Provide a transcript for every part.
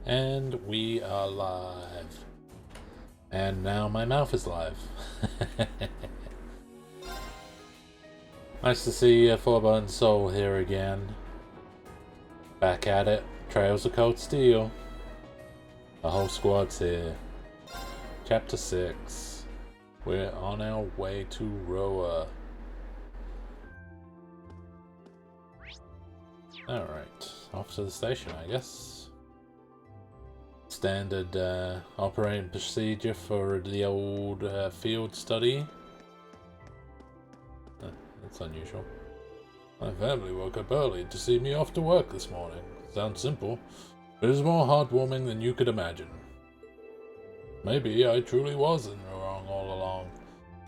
And we are live. And now my mouth is live. Nice to see Four-Button Soul here again. Back at it. Trails of Cold Steel. The whole squad's here. Chapter 6. We're on our way to Roer. Alright, off to the station, I guess. Standard operating procedure for the old field study. That's unusual. My family woke up early to see me off to work this morning. Sounds simple, but it's more heartwarming than you could imagine. Maybe I truly was in the wrong all along.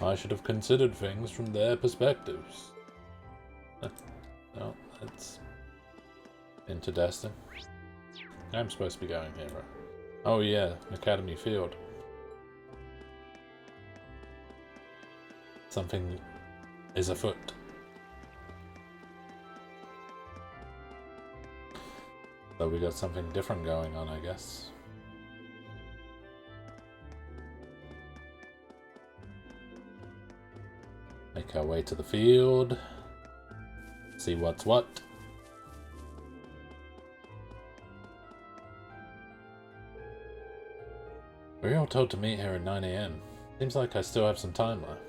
I should have considered things from their perspectives. No, that's interesting. I'm supposed to be going here, right? Oh yeah, Academy Field. Something is afoot. So we got something different going on, I guess. Make our way to the field. See what's what. We were all told to meet here at 9 AM. Seems like I still have some time left.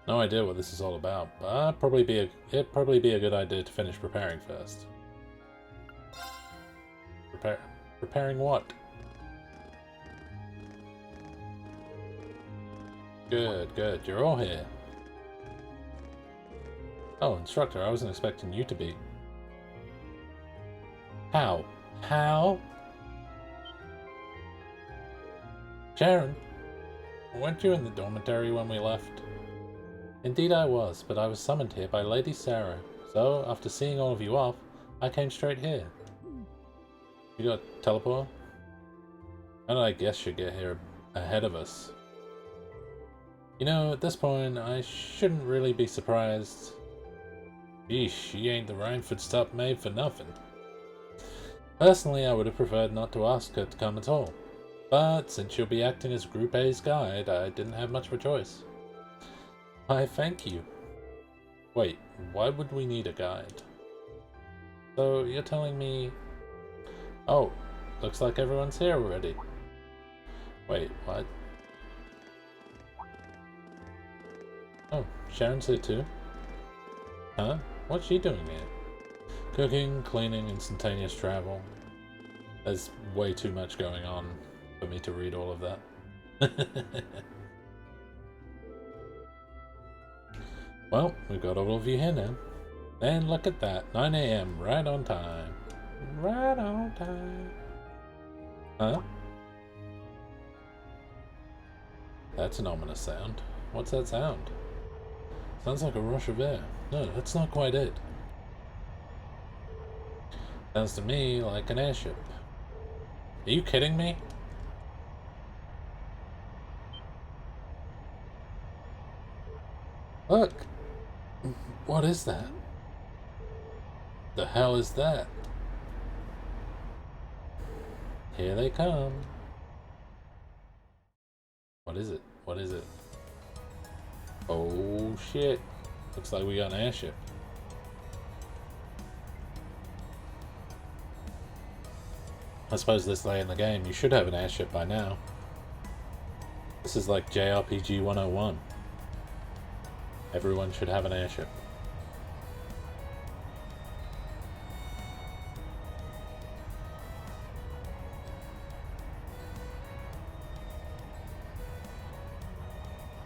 No idea what this is all about, but it'd probably be a good idea to finish preparing first. Preparing what? Good, good. You're all here. Oh, instructor, I wasn't expecting you to be. How? How? Sharon, weren't you in the dormitory when we left? Indeed I was, but I was summoned here by Lady Sarah, so after seeing all of you off, I came straight here. You got teleport? How did I guess you'd get here ahead of us? You know, at this point, I shouldn't really be surprised. Yeesh, she ain't the Rhineford stuff made for nothing. Personally, I would have preferred not to ask her to come at all. But since you'll be acting as Group A's guide, I didn't have much of a choice. Why, thank you. Wait, why would we need a guide? So, you're telling me... Oh, looks like everyone's here already. Wait, what? Oh, Sharon's here too? Huh? What's she doing here? Cooking, cleaning, instantaneous travel. There's way too much going on for me to read all of that. Well, we've got all of you here now. And look at that, 9 AM, right on time. Right on time. Huh? That's an ominous sound. What's that sound? Sounds like a rush of air. No, that's not quite it. Sounds to me like an airship. Are you kidding me? Look! What is that? The hell is that? Here they come. What is it? What is it? Oh shit. Looks like we got an airship. I suppose this late in the game you should have an airship by now. This is like JRPG 101. Everyone should have an airship.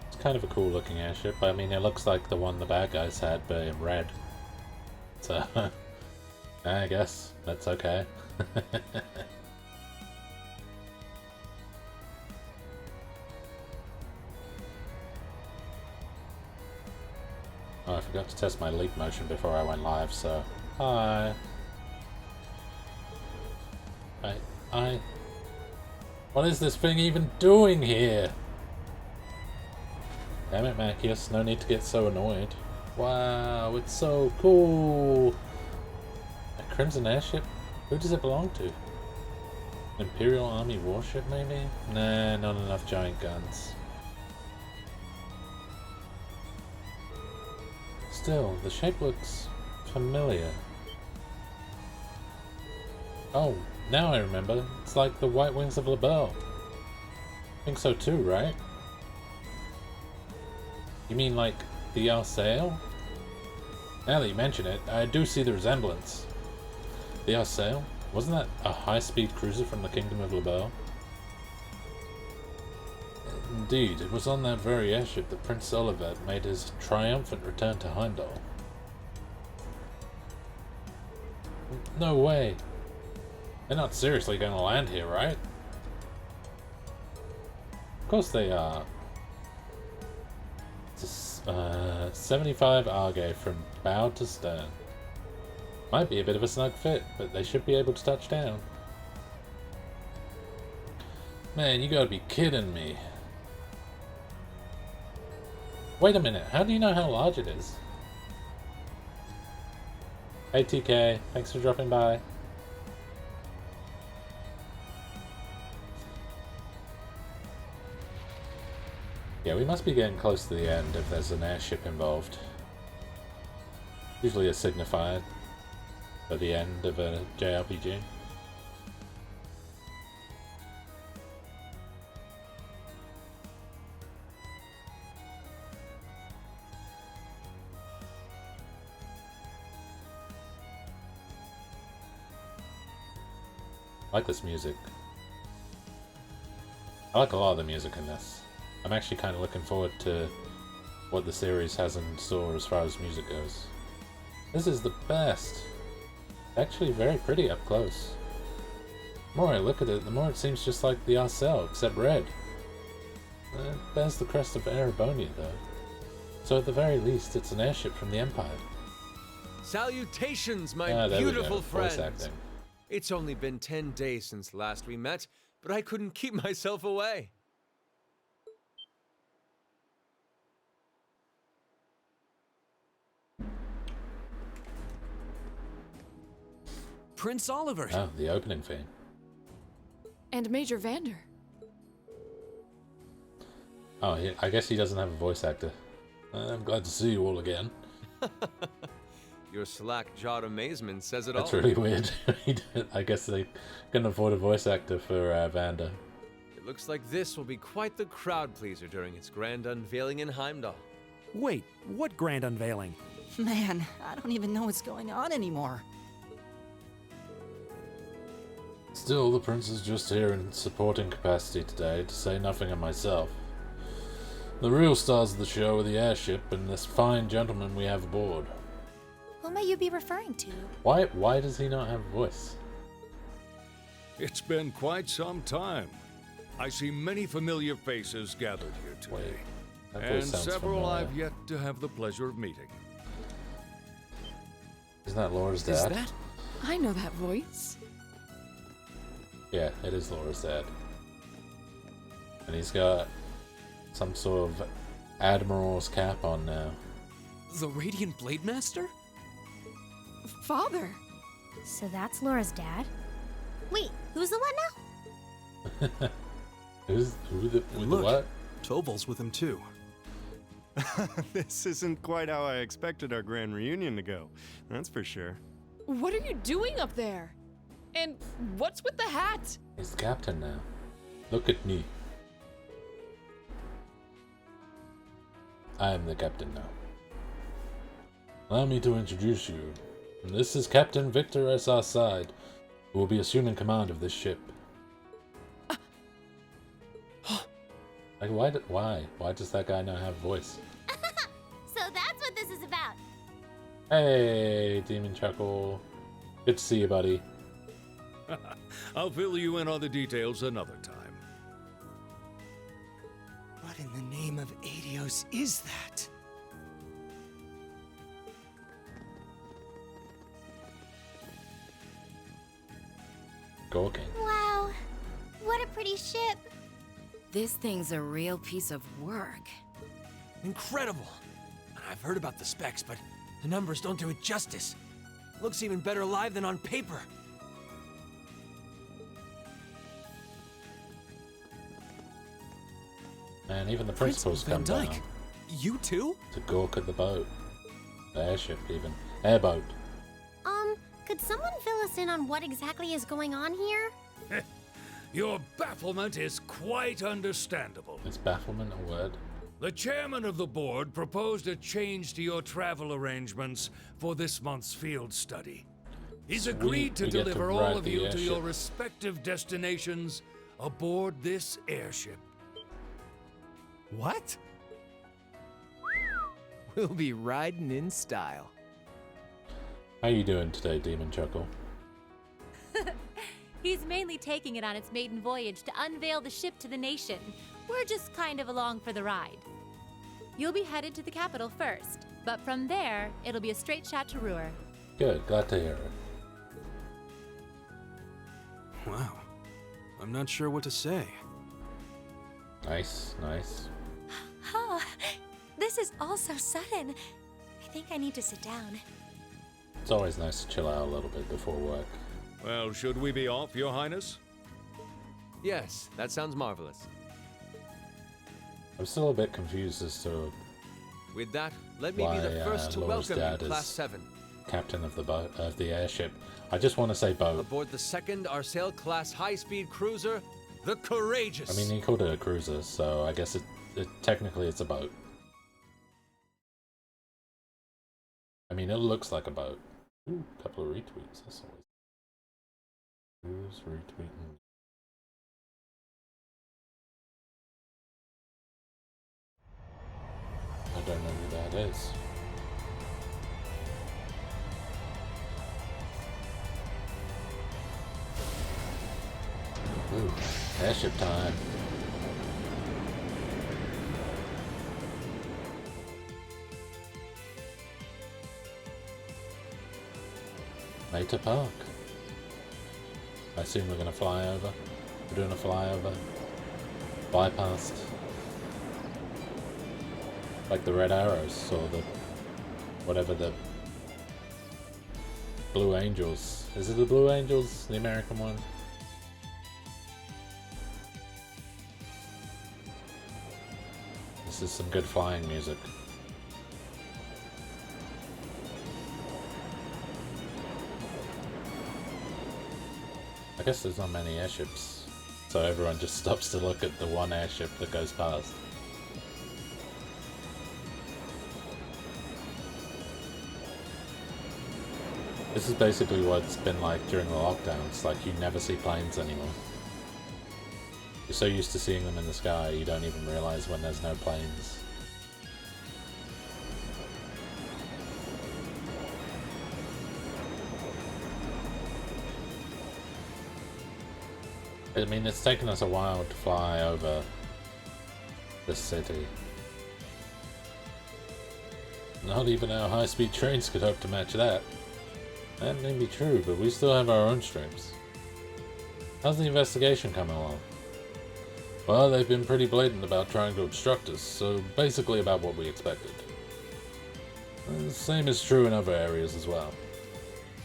It's kind of a cool looking airship. I mean, it looks like the one the bad guys had, but in red. So, I guess that's okay. Oh, I forgot to test my leap motion before I went live, so... Hi! What is this thing even doing here? Damn it, Macius, no need to get so annoyed. Wow, it's so cool! A crimson airship? Who does it belong to? Imperial Army warship, maybe? Nah, not enough giant guns. Still, the shape looks familiar. Oh, now I remember. It's like the white wings of La Belle. I think so too, right? You mean like the Arsail? Now that you mention it, I do see the resemblance. The Arsail? Wasn't that a high-speed cruiser from the Kingdom of La Belle? Indeed, it was on that very airship that Prince Olivet made his triumphant return to Heimdall. No way! They're not seriously going to land here, right? Of course they are. It's a 75 Arge from bow to stern. Might be a bit of a snug fit, but they should be able to touch down. Man, you gotta be kidding me. Wait a minute, how do you know how large it is? Hey TK, thanks for dropping by. Yeah, we must be getting close to the end if there's an airship involved. Usually a signifier for the end of a JRPG. I like this music. I like a lot of the music in this. I'm actually kind of looking forward to what the series has in store as far as music goes. This is the best! Actually very pretty up close. The more I look at it, the more it seems just like the Arcel, except red. It bears the crest of Erebonia though. So at the very least, it's an airship from the Empire. Salutations, my beautiful friends! Voice acting. It's only been 10 days since last we met, but I couldn't keep myself away. Prince Oliver. Oh, the opening theme. And Major Vander. Oh, I guess he doesn't have a voice actor. I'm glad to see you all again. Your slack-jawed amazement says it That's all. really weird. I guess they couldn't afford a voice actor for Vander. It looks like this will be quite the crowd pleaser during its grand unveiling in Heimdall. Wait, what grand unveiling? Man, I don't even know what's going on anymore. Still, the prince is just here in supporting capacity today, to say nothing of myself. The real stars of the show are the airship and this fine gentleman we have aboard. Who may you be referring to? Why does he not have a voice? It's been quite some time. I see many familiar faces gathered here today. Wait, that and voice sounds several familiar. I've yet to have the pleasure of meeting. Isn't that Laura's dad? Is that? I know that voice. Yeah, it is Laura's dad. And he's got some sort of admiral's cap on now. The Radiant Blade Master? Father. So that's Laura's dad? Wait, who's the what now? Who the Look, what? Tobal's with him too. This isn't quite how I expected our grand reunion to go, that's for sure. What are you doing up there? And what's with the hat? He's the captain now. Look at me. I am the captain now. Allow me to introduce you. This is Captain Victor S. Xseed, who will be assuming command of this ship. Like, why does that guy not have a voice? So that's what this is about. Hey, Demon Chuckle. Good to see you, buddy. I'll fill you in on the details another time. What in the name of Adios is that? Gorking. Wow, what a pretty ship. This thing's a real piece of work. Incredible! I've heard about the specs, but the numbers don't do it justice. Looks even better live than on paper. And even the Principal principals Van come down Dyke. You too? to gawk at the boat. The airship, even. Airboat. Could someone fill us in on what exactly is going on here? Your bafflement is quite understandable. Is bafflement a word? The chairman of the board proposed a change to your travel arrangements for this month's field study. He's Sweet, agreed to we get to deliver all ride of the you to airship. your respective destinations aboard this airship. What? We'll be riding in style. How you doing today, Demon Chuckle? He's mainly taking it on its maiden voyage to unveil the ship to the nation. We're just kind of along for the ride. You'll be headed to the capital first, but from there, it'll be a straight shot to Roer. Good, glad to hear it. Wow. I'm not sure what to say. Nice, nice. Oh, this is all so sudden. I think I need to sit down. It's always nice to chill out a little bit before work. Well, should we be off, Your Highness? Yes, that sounds marvelous. I'm still a bit confused as to With that, let me be why the first to Laura's welcome dad you, Class is 7, captain of the boat, of the airship. I just want to say boat. aboard the second Arcel class high-speed cruiser, the Courageous. I mean, he called it a cruiser, so I guess it technically it's a boat. I mean, it looks like a boat. Ooh, couple of retweets. That's always. Who's retweeting? I don't know who that is. Ooh, airship time. Meta Park. I assume we're gonna fly over. We're doing a flyover. Bypassed. Like the Red Arrows or the whatever the Blue Angels. Is it the Blue Angels? The American one? This is some good flying music. I guess there's not many airships, so everyone just stops to look at the one airship that goes past. This is basically what it's been like during the lockdowns, like you never see planes anymore. You're so used to seeing them in the sky, you don't even realize when there's no planes. I mean, it's taken us a while to fly over this city. Not even our high-speed trains could hope to match that. That may be true, but we still have our own streams. How's the investigation coming along? Well, they've been pretty blatant about trying to obstruct us, so basically about what we expected. The same is true in other areas as well.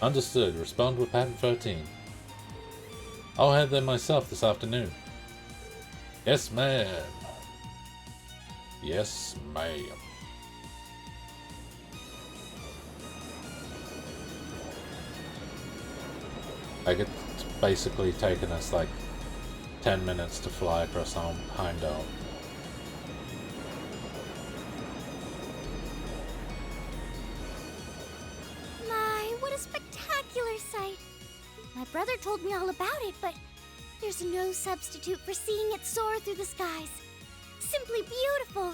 Understood. Respond with Patent 13. I'll head there myself this afternoon. Yes, ma'am. Yes, ma'am. Like, it's basically taken us like 10 minutes to fly across Heimdall. My, what a spectacular sight! My brother told me all about it, but there's no substitute for seeing it soar through the skies. Simply beautiful.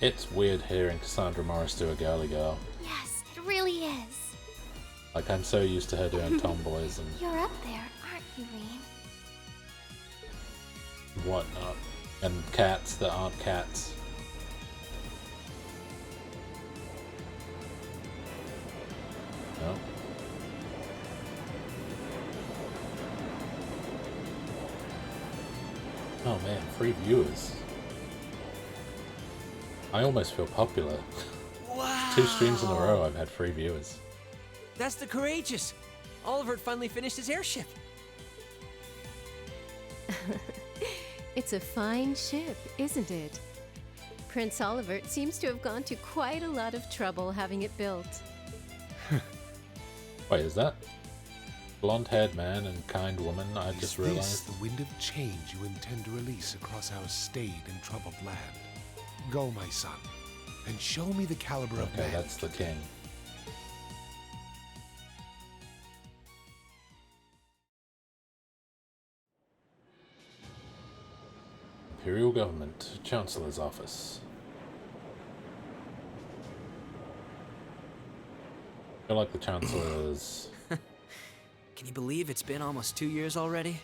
It's weird hearing Cassandra Morris do a girly girl. Yes, it really is. Like, I'm so used to her doing tomboys and You're up there, aren't you, Reem? whatnot. And cats that aren't cats. No. Oh man, free viewers. I almost feel popular. Wow! 2 streams in a row I've had free viewers. That's the Courageous. Oliver finally finished his airship. It's a fine ship, isn't it? Prince Oliver seems to have gone to quite a lot of trouble having it built. Wait, is that blonde-haired man and kind woman? I just Is realized. this the wind of change you intend to release across our staid and troubled land? Go, my son, and show me the caliber of Okay, man. that's the king. Imperial Government, Chancellor's Office. I feel like the Chancellor's... Can you believe it's been almost 2 years already?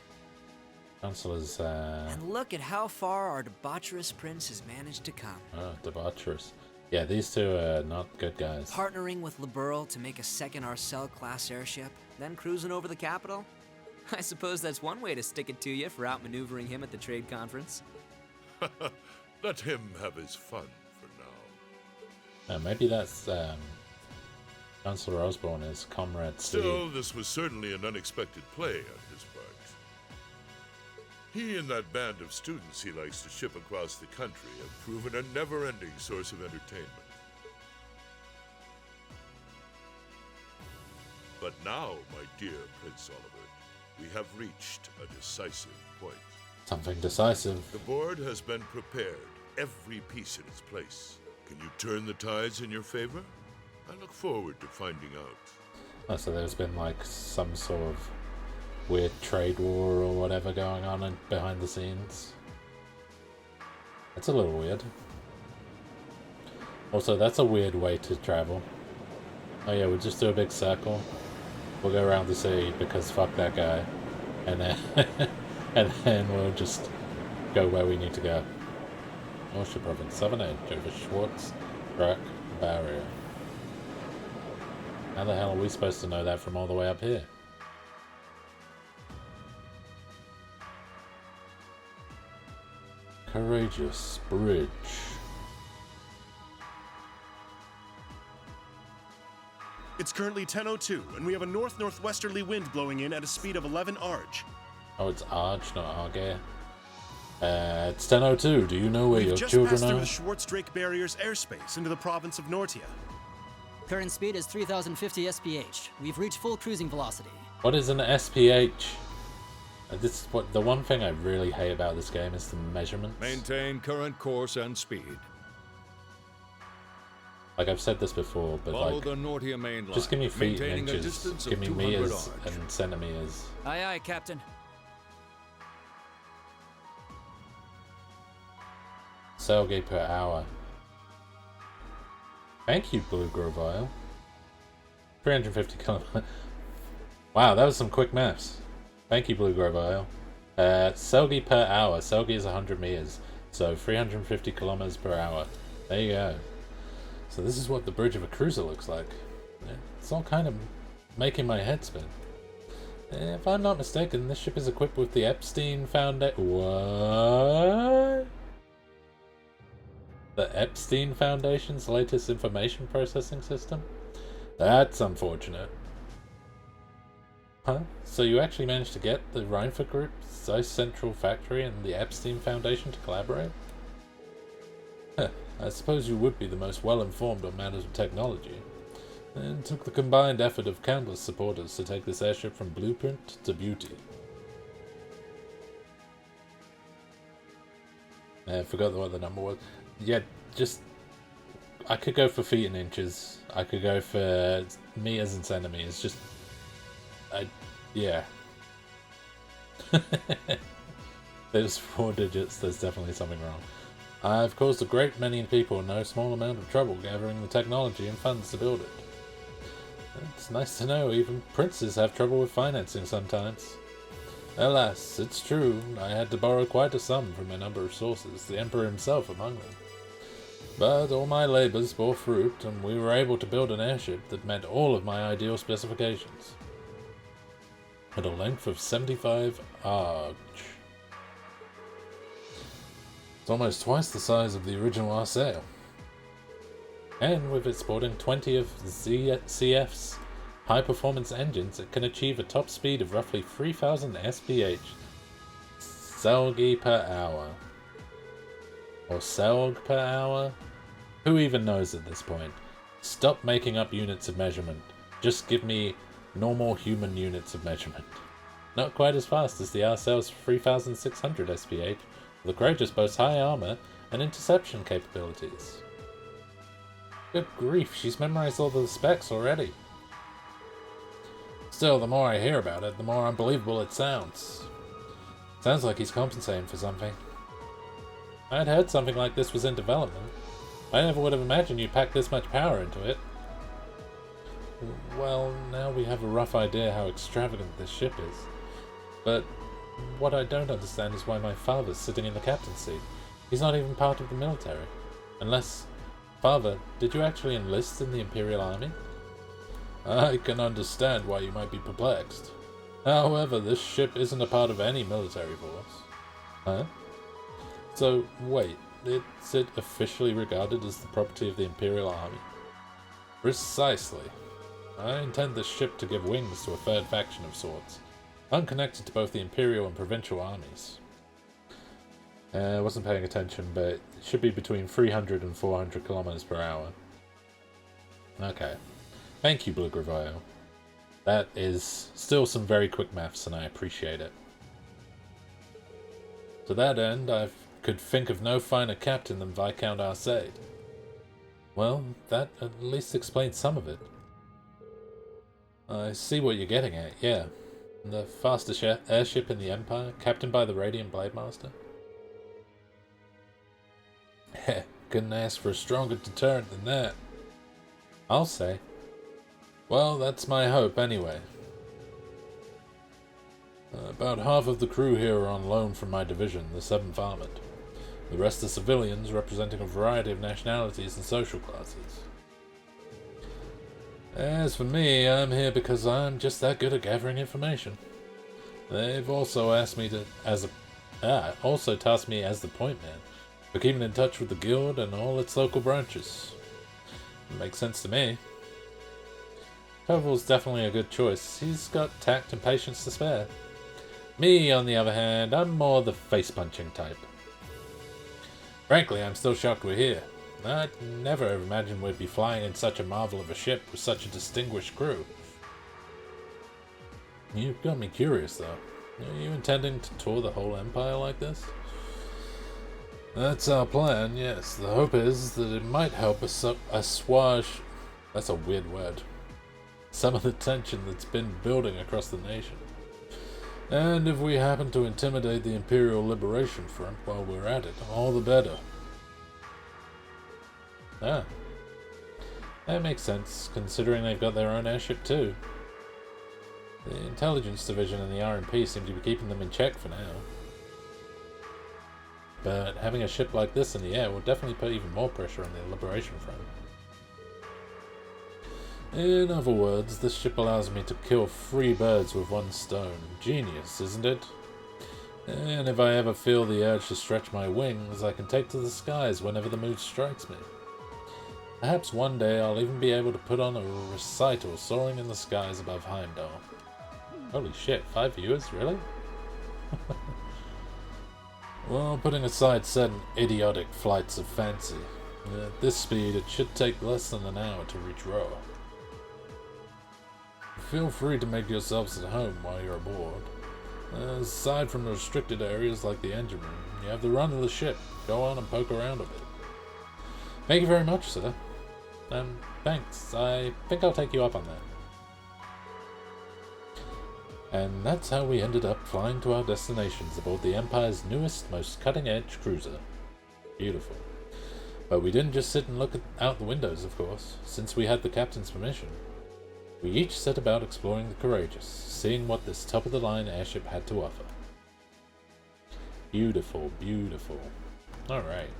Chancellor's, And look at how far our debaucherous prince has managed to come. oh, debaucherous. Yeah, these two are not good guys. Partnering with Liberl to make a second Arcel-class airship, then cruising over the capital? I suppose that's one way to stick it to you for outmaneuvering him at the trade conference. Let him have his fun for now. Maybe that's, Chancellor Osborne is Comrade C. Still, this was certainly an unexpected play on his part. He and that band of students he likes to ship across the country have proven a never-ending source of entertainment. But now, my dear Prince Oliver, we have reached a decisive point. Something decisive. The board has been prepared, every piece in its place. Can you turn the tides in your favor? I look forward to finding out. Oh, so there's been like some sort of weird trade war or whatever going on behind the scenes. That's a little weird. Also, that's a weird way to travel. Oh yeah, we'll just do a big circle. We'll go around the city because fuck that guy. And then and then we'll just go where we need to go. North Province, Southern Edge over Schwartz Rock Barrier. How the hell are we supposed to know that from all the way up here? Courageous Bridge. It's currently 10:02, and we have a north-northwesterly wind blowing in at a speed of 11 arg. Oh, it's Arge, not Arge. It's 10:02. Do you know where your We've just children passed through are? the Schwartz-Drake Barrier's airspace into the province of Nortia. Current speed is 3,050 SPH. We've reached full cruising velocity. What is an SPH? This is what the one thing I really hate about this game is the measurements. Maintain current course and speed. Like I've said this before, but Follow like the Nortia main line, just give me feet and maintaining a inches. distance of Give me 200 meters arch. and centimeters. Aye, aye, Captain. Selge per hour. Thank you, Blue Grovile. 350 kilometers. Wow, that was some quick maths. Thank you, Blue Grovile. Selge per hour. Selge is 100 meters, so 350 kilometers per hour. There you go. So this is what the bridge of a cruiser looks like. It's all kind of making my head spin. If I'm not mistaken, this ship is equipped with the Epstein Foundation. What? The Epstein Foundation's latest information processing system? That's unfortunate. Huh? So you actually managed to get the Reinford Group, Zeiss Central Factory, and the Epstein Foundation to collaborate? Huh. I suppose you would be the most well-informed on matters of technology. And took the combined effort of countless supporters to take this airship from blueprint to beauty. I forgot what the number was. Yeah, just... I could go for feet and inches. I could go for meters and centimeters. Just... yeah. There's 4 digits, there's definitely something wrong. I've caused a great many people no small amount of trouble gathering the technology and funds to build it. It's nice to know even princes have trouble with financing sometimes. Alas, it's true, I had to borrow quite a sum from a number of sources, the Emperor himself among them. But all my labours bore fruit, and we were able to build an airship that met all of my ideal specifications. At a length of 75 arg. It's almost twice the size of the original Arcel. And with it sporting 20 of CF's high-performance engines, it can achieve a top speed of roughly 3,000 SPH. Selge per hour. Or Selg per hour? Who even knows at this point? Stop making up units of measurement. Just give me normal human units of measurement. Not quite as fast as the Arcel's 3600 SPH. The Courageous boasts high armor and interception capabilities. Good grief, she's memorized all the specs already. Still, the more I hear about it, the more unbelievable it sounds. Sounds like he's compensating for something. I'd heard something like this was in development. I never would have imagined you packed this much power into it. Well, now we have a rough idea how extravagant this ship is. But what I don't understand is why my father's sitting in the captain's seat. He's not even part of the military. Unless... Father, did you actually enlist in the Imperial Army? I can understand why you might be perplexed. However, this ship isn't a part of any military force. Huh? So, wait, is it officially regarded as the property of the Imperial Army? Precisely. I intend this ship to give wings to a third faction of sorts, unconnected to both the Imperial and Provincial armies. I wasn't paying attention, but it should be between 300 and 400 kilometers per hour. Okay. Thank you, Blue Gravoyo. That is still some very quick maths, and I appreciate it. To that end, I could think of no finer captain than Viscount Xseed. Well, that at least explains some of it. I see what you're getting at, yeah. The fastest airship in the Empire, captained by the Radiant Blade Master. Heh, couldn't ask for a stronger deterrent than that. I'll say. Well, that's my hope, anyway. About half of the crew here are on loan from my division, the 7th Armored. The rest are civilians, representing a variety of nationalities and social classes. As for me, I'm here because I'm just that good at gathering information. They've also asked me to, also tasked me as the point man, for keeping in touch with the guild and all its local branches. It makes sense to me. Toval's definitely a good choice. He's got tact and patience to spare. Me, on the other hand, I'm more the face-punching type. Frankly, I'm still shocked we're here. I'd never have imagined we'd be flying in such a marvel of a ship with such a distinguished crew. You've got me curious, though. Are you intending to tour the whole Empire like this? That's our plan, yes. The hope is that it might help assuage... That's a weird word. Some of the tension that's been building across the nation. And if we happen to intimidate the Imperial Liberation Front while we're at it, all the better. Ah. That makes sense, considering they've got their own airship too. The Intelligence Division and the RMP seem to be keeping them in check for now. But having a ship like this in the air will definitely put even more pressure on the Liberation Front. In other words, this ship allows me to kill 3 birds with 1 stone. Genius, isn't it? And if I ever feel the urge to stretch my wings, I can take to the skies whenever the mood strikes me. Perhaps one day I'll even be able to put on a recital soaring in the skies above Heimdall. Holy shit, 5 viewers? Really? Well, putting aside certain idiotic flights of fancy, at this speed it should take less than an hour to reach Roer. Feel free to make yourselves at home while you're aboard. Aside from the restricted areas like the engine room, you have the run of the ship. Go on and poke around a bit. Thank you very much, sir. Thanks. I think I'll take you up on that. And that's how we ended up flying to our destinations aboard the Empire's newest, most cutting-edge cruiser. Beautiful. But we didn't just sit and look out the windows, of course, since we had the captain's permission. We each set about exploring the Courageous, seeing what this top-of-the-line airship had to offer. Beautiful, beautiful. Alright.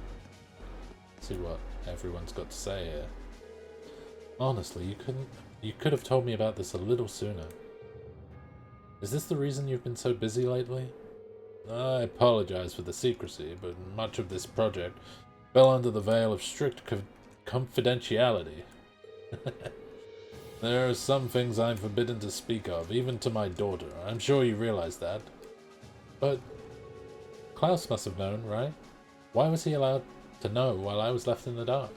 Let's see what everyone's got to say here. Honestly, you could have told me about this a little sooner. Is this the reason you've been so busy lately? I apologize for the secrecy, but much of this project fell under the veil of strict confidentiality. There are some things I'm forbidden to speak of, even to my daughter. I'm sure you realize that. But Klaus must have known, right? Why was he allowed to know while I was left in the dark?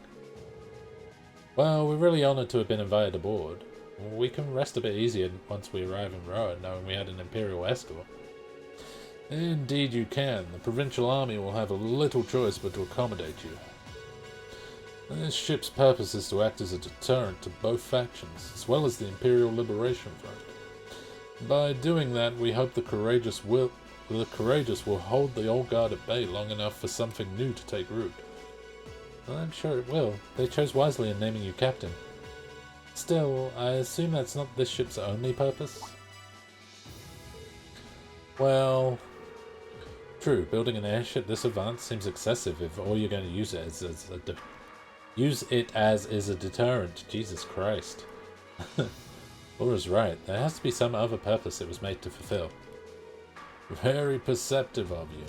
Well, we're really honored to have been invited aboard. We can rest a bit easier once we arrive in Roer, knowing we had an Imperial escort. Indeed you can. The Provincial Army will have a little choice but to accommodate you. This ship's purpose is to act as a deterrent to both factions, as well as the Imperial Liberation Front. By doing that, we hope the courageous will hold the old guard at bay long enough for something new to take root. I'm sure it will. They chose wisely in naming you captain. Still, I assume that's not this ship's only purpose? Well, true, building an airship this advanced seems excessive if all you're going to use it as is a deterrent. Jesus Christ. Laura's right. There has to be some other purpose it was made to fulfill. Very perceptive of you.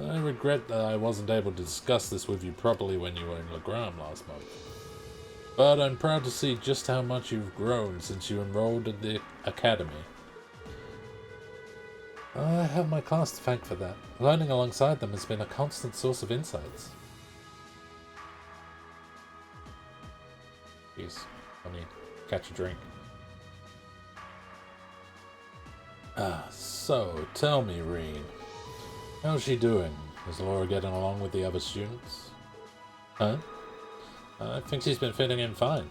I regret that I wasn't able to discuss this with you properly when you were in Legram last month. But I'm proud to see just how much you've grown since you enrolled at the academy. I have my class to thank for that. Learning alongside them has been a constant source of insights. Jeez, I need to catch a drink. So, tell me, Reen. How's she doing? Is Laura getting along with the other students? Huh? I think she's been fitting in fine.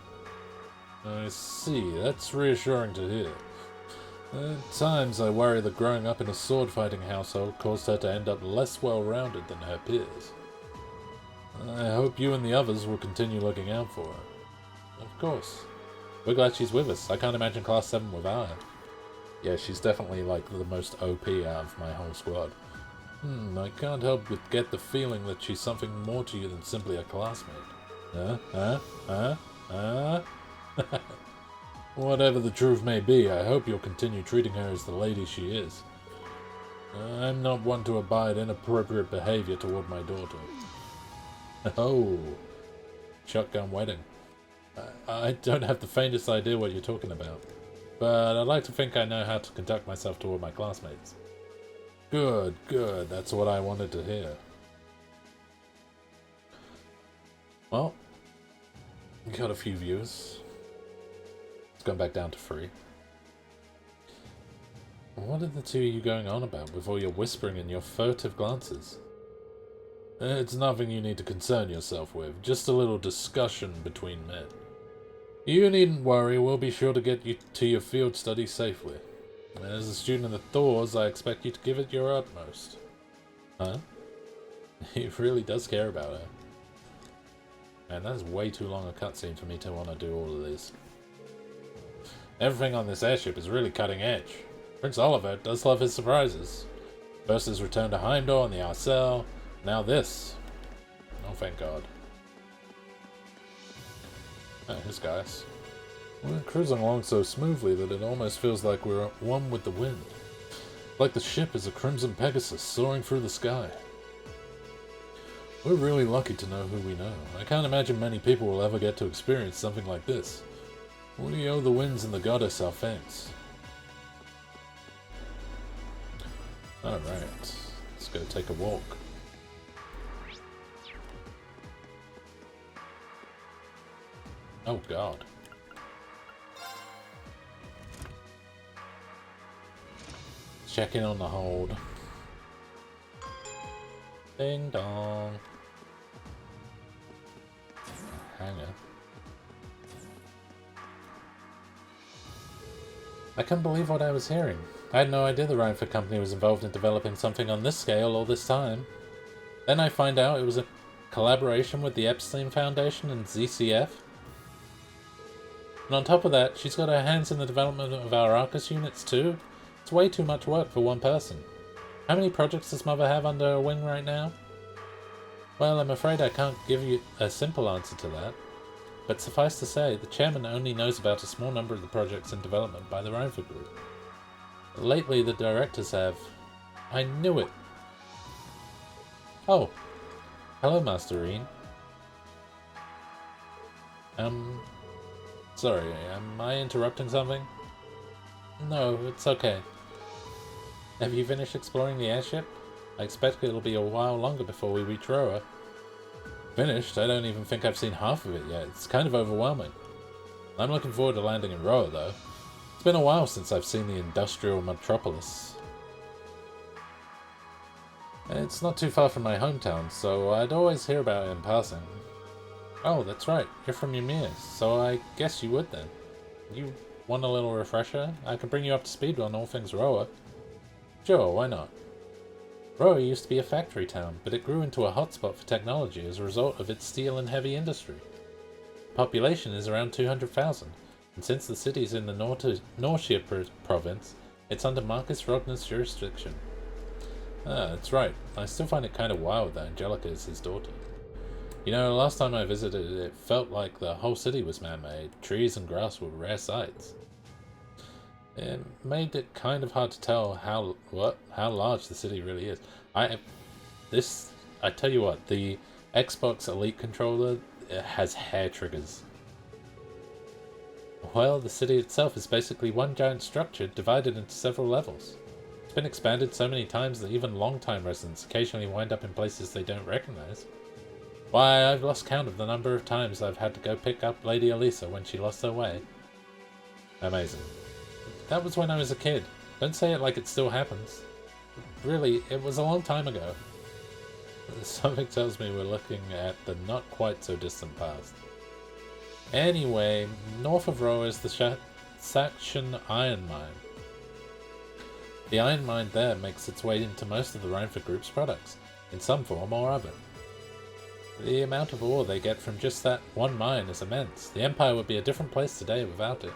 I see, that's reassuring to hear. At times I worry that growing up in a sword-fighting household caused her to end up less well-rounded than her peers. I hope you and the others will continue looking out for her. Of course. We're glad she's with us. I can't imagine Class 7 without her. Yeah, she's definitely like the most OP out of my whole squad. I can't help but get the feeling that she's something more to you than simply a classmate. Whatever the truth may be, I hope you'll continue treating her as the lady she is. I'm not one to abide inappropriate behavior toward my daughter. Oh, shotgun wedding. I don't have the faintest idea what you're talking about, but I'd like to think I know how to conduct myself toward my classmates. Good, good, that's what I wanted to hear. Well, got a few views. It's gone back down to 3. What are the two of you going on about with all your whispering and your furtive glances? It's nothing you need to concern yourself with, just a little discussion between men. You needn't worry, we'll be sure to get you to your field study safely. As a student of the Thors, I expect you to give it your utmost. Huh? He really does care about her. Man, that's way too long a cutscene for me to want to do all of this. Everything on this airship is really cutting edge. Prince Oliver does love his surprises. First his return to Heimdall and the Arcel, now this. Oh, thank God. Oh, here's guys. We're cruising along so smoothly that it almost feels like we're one with the wind. Like the ship is a crimson Pegasus soaring through the sky. We're really lucky to know who we know. I can't imagine many people will ever get to experience something like this. We owe the winds and the goddess our thanks. Alright, let's go take a walk. Oh God. Check in on the hold. Ding dong. Hangar. I couldn't believe what I was hearing. I had no idea the Reinford company was involved in developing something on this scale all this time. Then I find out it was a collaboration with the Epstein Foundation and ZCF. And on top of that, she's got her hands in the development of our Arcus units too. It's way too much work for one person. How many projects does Mother have under her wing right now? Well, I'm afraid I can't give you a simple answer to that. But suffice to say, the chairman only knows about a small number of the projects in development by the Reinford Group. Lately, the directors have... I knew it! Oh. Hello, Master Reen. Sorry, am I interrupting something? No, it's okay. Have you finished exploring the airship? I expect it'll be a while longer before we reach Roer. Finished? I don't even think I've seen half of it yet. It's kind of overwhelming. I'm looking forward to landing in Roer, though. It's been a while since I've seen the industrial metropolis. It's not too far from my hometown, so I'd always hear about it in passing. Oh, that's right. You're from Ymir, so I guess you would then. You want a little refresher? I can bring you up to speed on all things Roer. Sure, why not? Roer used to be a factory town, but it grew into a hotspot for technology as a result of its steel and heavy industry. The population is around 200,000, and since the city is in the Norcia province, it's under Marcus Rogner's jurisdiction. Ah, that's right. I still find it kind of wild that Angelica is his daughter. You know, last time I visited, it felt like the whole city was man-made. Trees and grass were rare sights. It made it kind of hard to tell how large the city really is. I tell you what, the Xbox Elite controller has hair triggers. Well, the city itself is basically one giant structure divided into several levels. It's been expanded so many times that even long-time residents occasionally wind up in places they don't recognize. Why, I've lost count of the number of times I've had to go pick up Lady Elisa when she lost her way. Amazing. That was when I was a kid. Don't say it like it still happens. Really, it was a long time ago. Something tells me we're looking at the not quite so distant past. Anyway, north of Roer is the Saxon iron mine. The iron mine there makes its way into most of the Reinford Group's products, in some form or other. The amount of ore they get from just that one mine is immense. The Empire would be a different place today without it.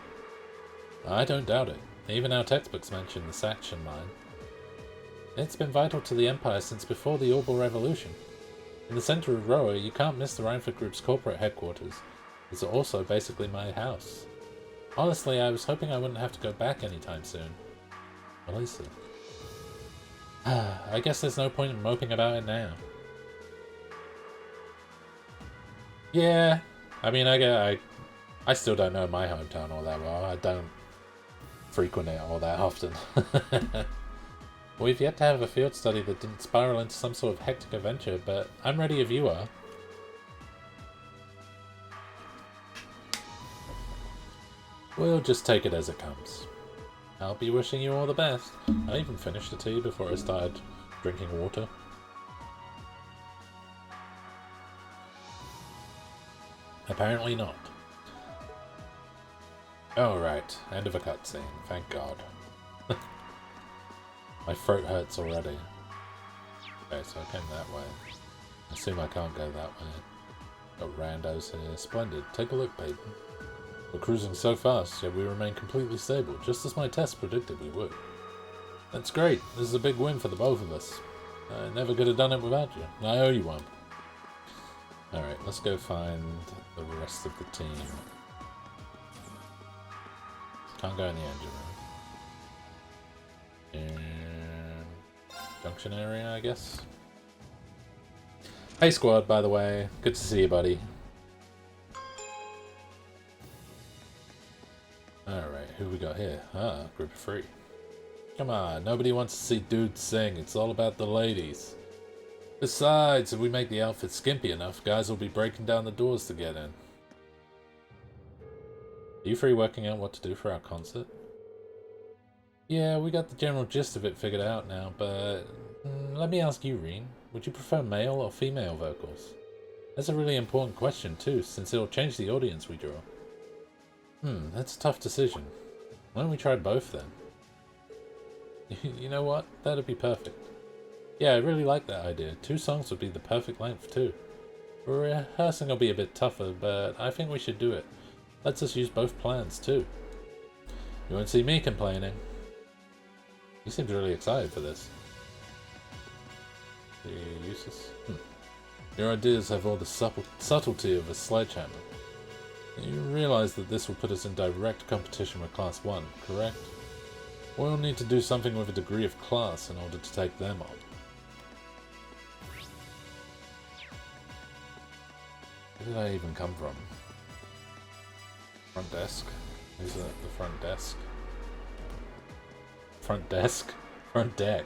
I don't doubt it. Even our textbooks mention the Saxon mine. It's been vital to the Empire since before the Orbital Revolution. In the center of Roer, you can't miss the Reinford Group's corporate headquarters. It's also basically my house. Honestly, I was hoping I wouldn't have to go back anytime soon. Elisa. I guess there's no point in moping about it now. Yeah, I mean, I still don't know my hometown all that well. I don't frequent it all that often. We've yet to have a field study that didn't spiral into some sort of hectic adventure, but I'm ready if you are. We'll just take it as it comes. I'll be wishing you all the best. I even finished the tea before I started drinking water. Apparently not. Oh right, end of a cutscene, thank God. My throat hurts already. Okay, so I came that way. I assume I can't go that way. Got randos here. Splendid. Take a look, Peyton. We're cruising so fast, yet we remain completely stable, just as my tests predicted we would. That's great. This is a big win for the both of us. I never could have done it without you. I owe you one. Alright, let's go find the rest of the team. Can't go in the engine room. And junction area, I guess. Hey squad, by the way. Good to see you, buddy. Alright, who we got here? Ah, group of 3. Come on, nobody wants to see dudes sing. It's all about the ladies. Besides, if we make the outfit skimpy enough, guys will be breaking down the doors to get in. Are you 3 working out what to do for our concert? Yeah, we got the general gist of it figured out now, but let me ask you, Reen. Would you prefer male or female vocals? That's a really important question too, since it'll change the audience we draw. That's a tough decision. Why don't we try both then? You know what? That'd be perfect. Yeah, I really like that idea. 2 songs would be the perfect length too. Rehearsing will be a bit tougher, but I think we should do it. Let's just use both plans too. You won't see me complaining. He seems really excited for this. Useless. Your ideas have all the subtlety of a sledgehammer. You realize that this will put us in direct competition with Class 1, correct? We'll need to do something with a degree of class in order to take them on. Where did I even come from? Front desk? Who's at the front desk? Front desk? Front deck.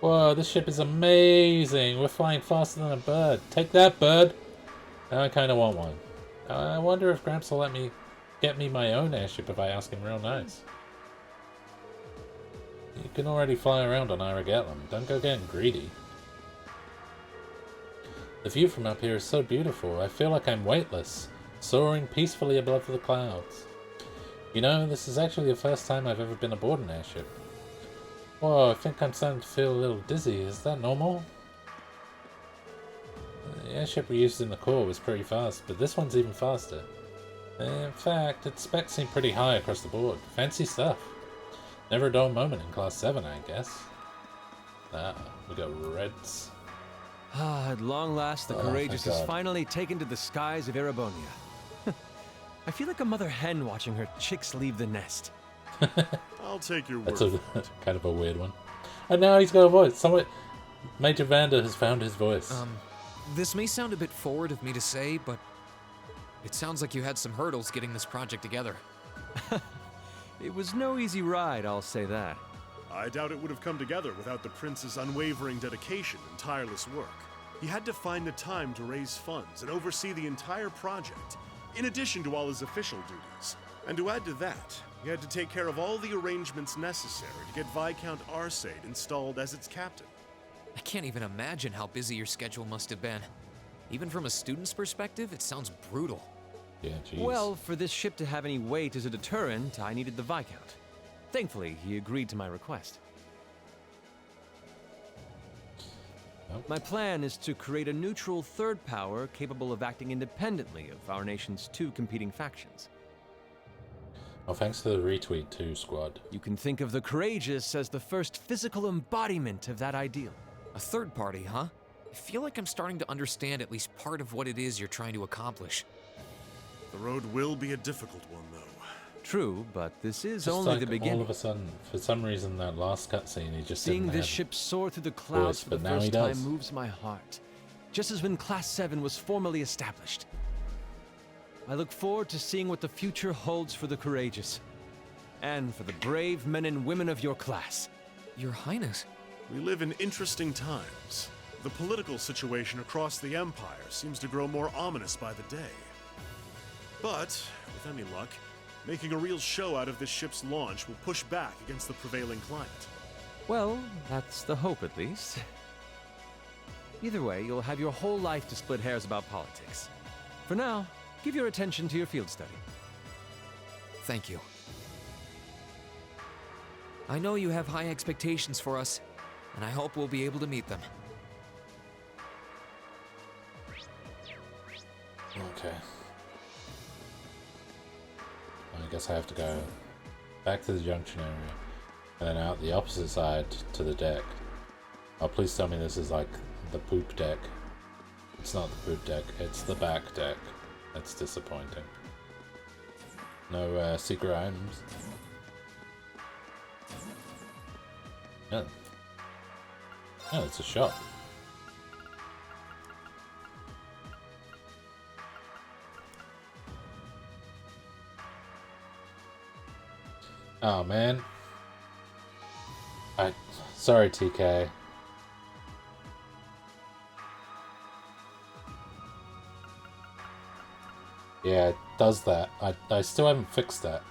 Whoa, this ship is amazing. We're flying faster than a bird. Take that, bird. I kind of want one. I wonder if Gramps will let me get me my own airship if I ask him real nice. You can already fly around on Aragetlum. Don't go getting greedy. The view from up here is so beautiful. I feel like I'm weightless, soaring peacefully above the clouds. You know, this is actually the first time I've ever been aboard an airship. Whoa, I think I'm starting to feel a little dizzy. Is that normal? The airship we used in the core was pretty fast, but this one's even faster. In fact, its specs seem pretty high across the board. Fancy stuff. Never a dull moment in Class 7, I guess. Ah, we got reds. Ah, at long last, the Courageous is finally taken to the skies of Erebonia. I feel like a mother hen watching her chicks leave the nest. I'll take your word. That's a kind of a weird one. And now he's got a voice. Someone, Major Vander has found his voice. This may sound a bit forward of me to say, but it sounds like you had some hurdles getting this project together. It was no easy ride, I'll say that. I doubt it would have come together without the Prince's unwavering dedication and tireless work. He had to find the time to raise funds and oversee the entire project, in addition to all his official duties. And to add to that, he had to take care of all the arrangements necessary to get Viscount Xseed installed as its captain. I can't even imagine how busy your schedule must have been. Even from a student's perspective, it sounds brutal. Yeah, jeez. Well, for this ship to have any weight as a deterrent, I needed the Viscount. Thankfully, he agreed to my request. Nope. My plan is to create a neutral third power capable of acting independently of our nation's two competing factions. Oh, thanks to the retweet too, squad. You can think of the Courageous as the first physical embodiment of that ideal. A third party, huh? I feel like I'm starting to understand at least part of what it is you're trying to accomplish. The road will be a difficult one, though. True, but this is Just only like the beginning. all of a sudden, for some reason, that last cutscene, he just Seeing didn't this have ship soar through the clouds voice, for the but now he first does. time moves my heart. Just as when Class 7 was formally established. I look forward to seeing what the future holds for the Courageous. And for the brave men and women of your class. Your Highness. We live in interesting times. The political situation across the Empire seems to grow more ominous by the day. But, with any luck, making a real show out of this ship's launch will push back against the prevailing climate. Well, that's the hope at least. Either way, you'll have your whole life to split hairs about politics. For now, give your attention to your field study. Thank you. I know you have high expectations for us, and I hope we'll be able to meet them. Okay. I guess I have to go back to the junction area, and then out the opposite side to the deck. Oh, please tell me this is like the poop deck. It's not the poop deck, it's the back deck. That's disappointing. No secret items. Oh. Oh, it's a shop. Oh man. Sorry, TK. Yeah, it does that. I still haven't fixed that.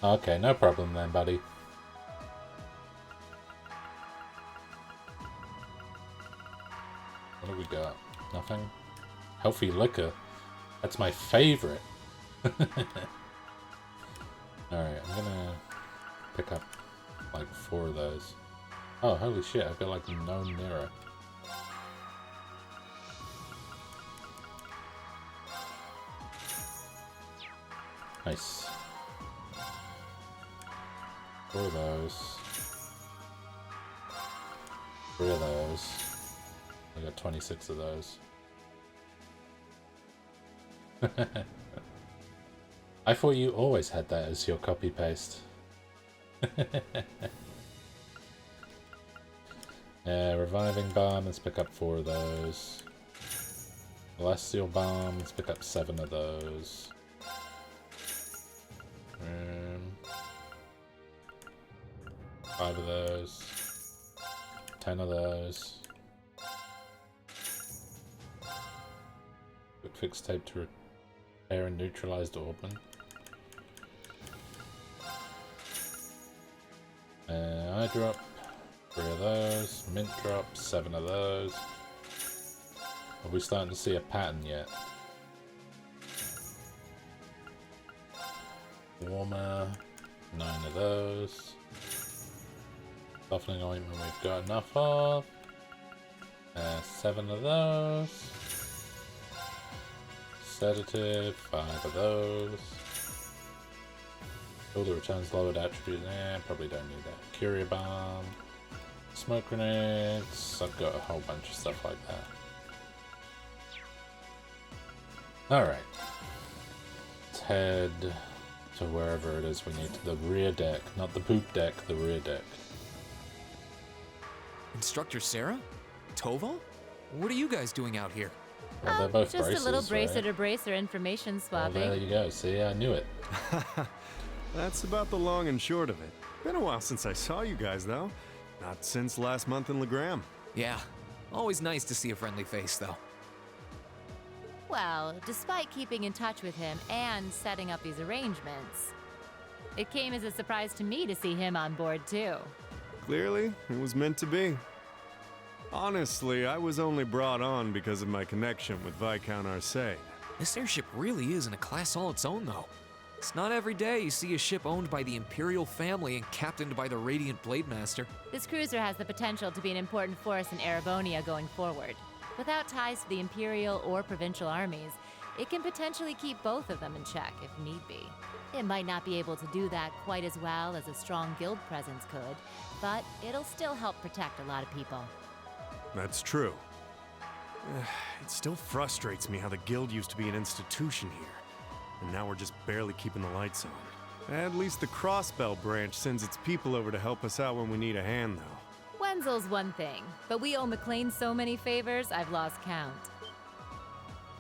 Okay, no problem then, buddy. What do we got? Nothing? Healthy liquor. That's my favorite. Alright, I'm gonna pick up like 4 of those. Oh, holy shit, I've got like no mirror. Nice. 4 of those. 3 of those. I got 26 of those. I thought you always had that as your copy paste. Reviving bomb, let's pick up 4 of those. Celestial bomb, let's pick up 7 of those. 5 of those. 10 of those. Quick fix tape to repair and neutralized orphan. Eye drop, 3 of those. Mint drop, 7 of those. Are we starting to see a pattern yet? Warmer, 9 of those. Softening ointment we've got enough of. 7 of those. Sedative, 5 of those. All the returns lowered attributes. Probably don't need that. Curia bomb. Smoke grenades. I've got a whole bunch of stuff like that. Alright. Let's head to wherever it is we need to. The rear deck. Not the poop deck, the rear deck. Instructor Sarah? Tova? What are you guys doing out here? Well, they're both Just braces, a little bracer right? to bracer information Well, swapping. there you go. See, I knew it. That's about the long and short of it. Been a while since I saw you guys, though. Not since last month in Legram. Yeah. Always nice to see a friendly face, though. Well, despite keeping in touch with him and setting up these arrangements, it came as a surprise to me to see him on board too. Clearly, it was meant to be. Honestly, I was only brought on because of my connection with Viscount Xseed. This airship really is in a class all its own, though. It's not every day you see a ship owned by the Imperial family and captained by the Radiant Blade Master. This cruiser has the potential to be an important force in Erebonia going forward. Without ties to the Imperial or Provincial armies, it can potentially keep both of them in check if need be. It might not be able to do that quite as well as a strong guild presence could, but it'll still help protect a lot of people. That's true. It still frustrates me how the guild used to be an institution here, and now we're just barely keeping the lights on. At least the Crossbell branch sends its people over to help us out when we need a hand, though. Wenzel's one thing, but we owe McLean so many favors, I've lost count.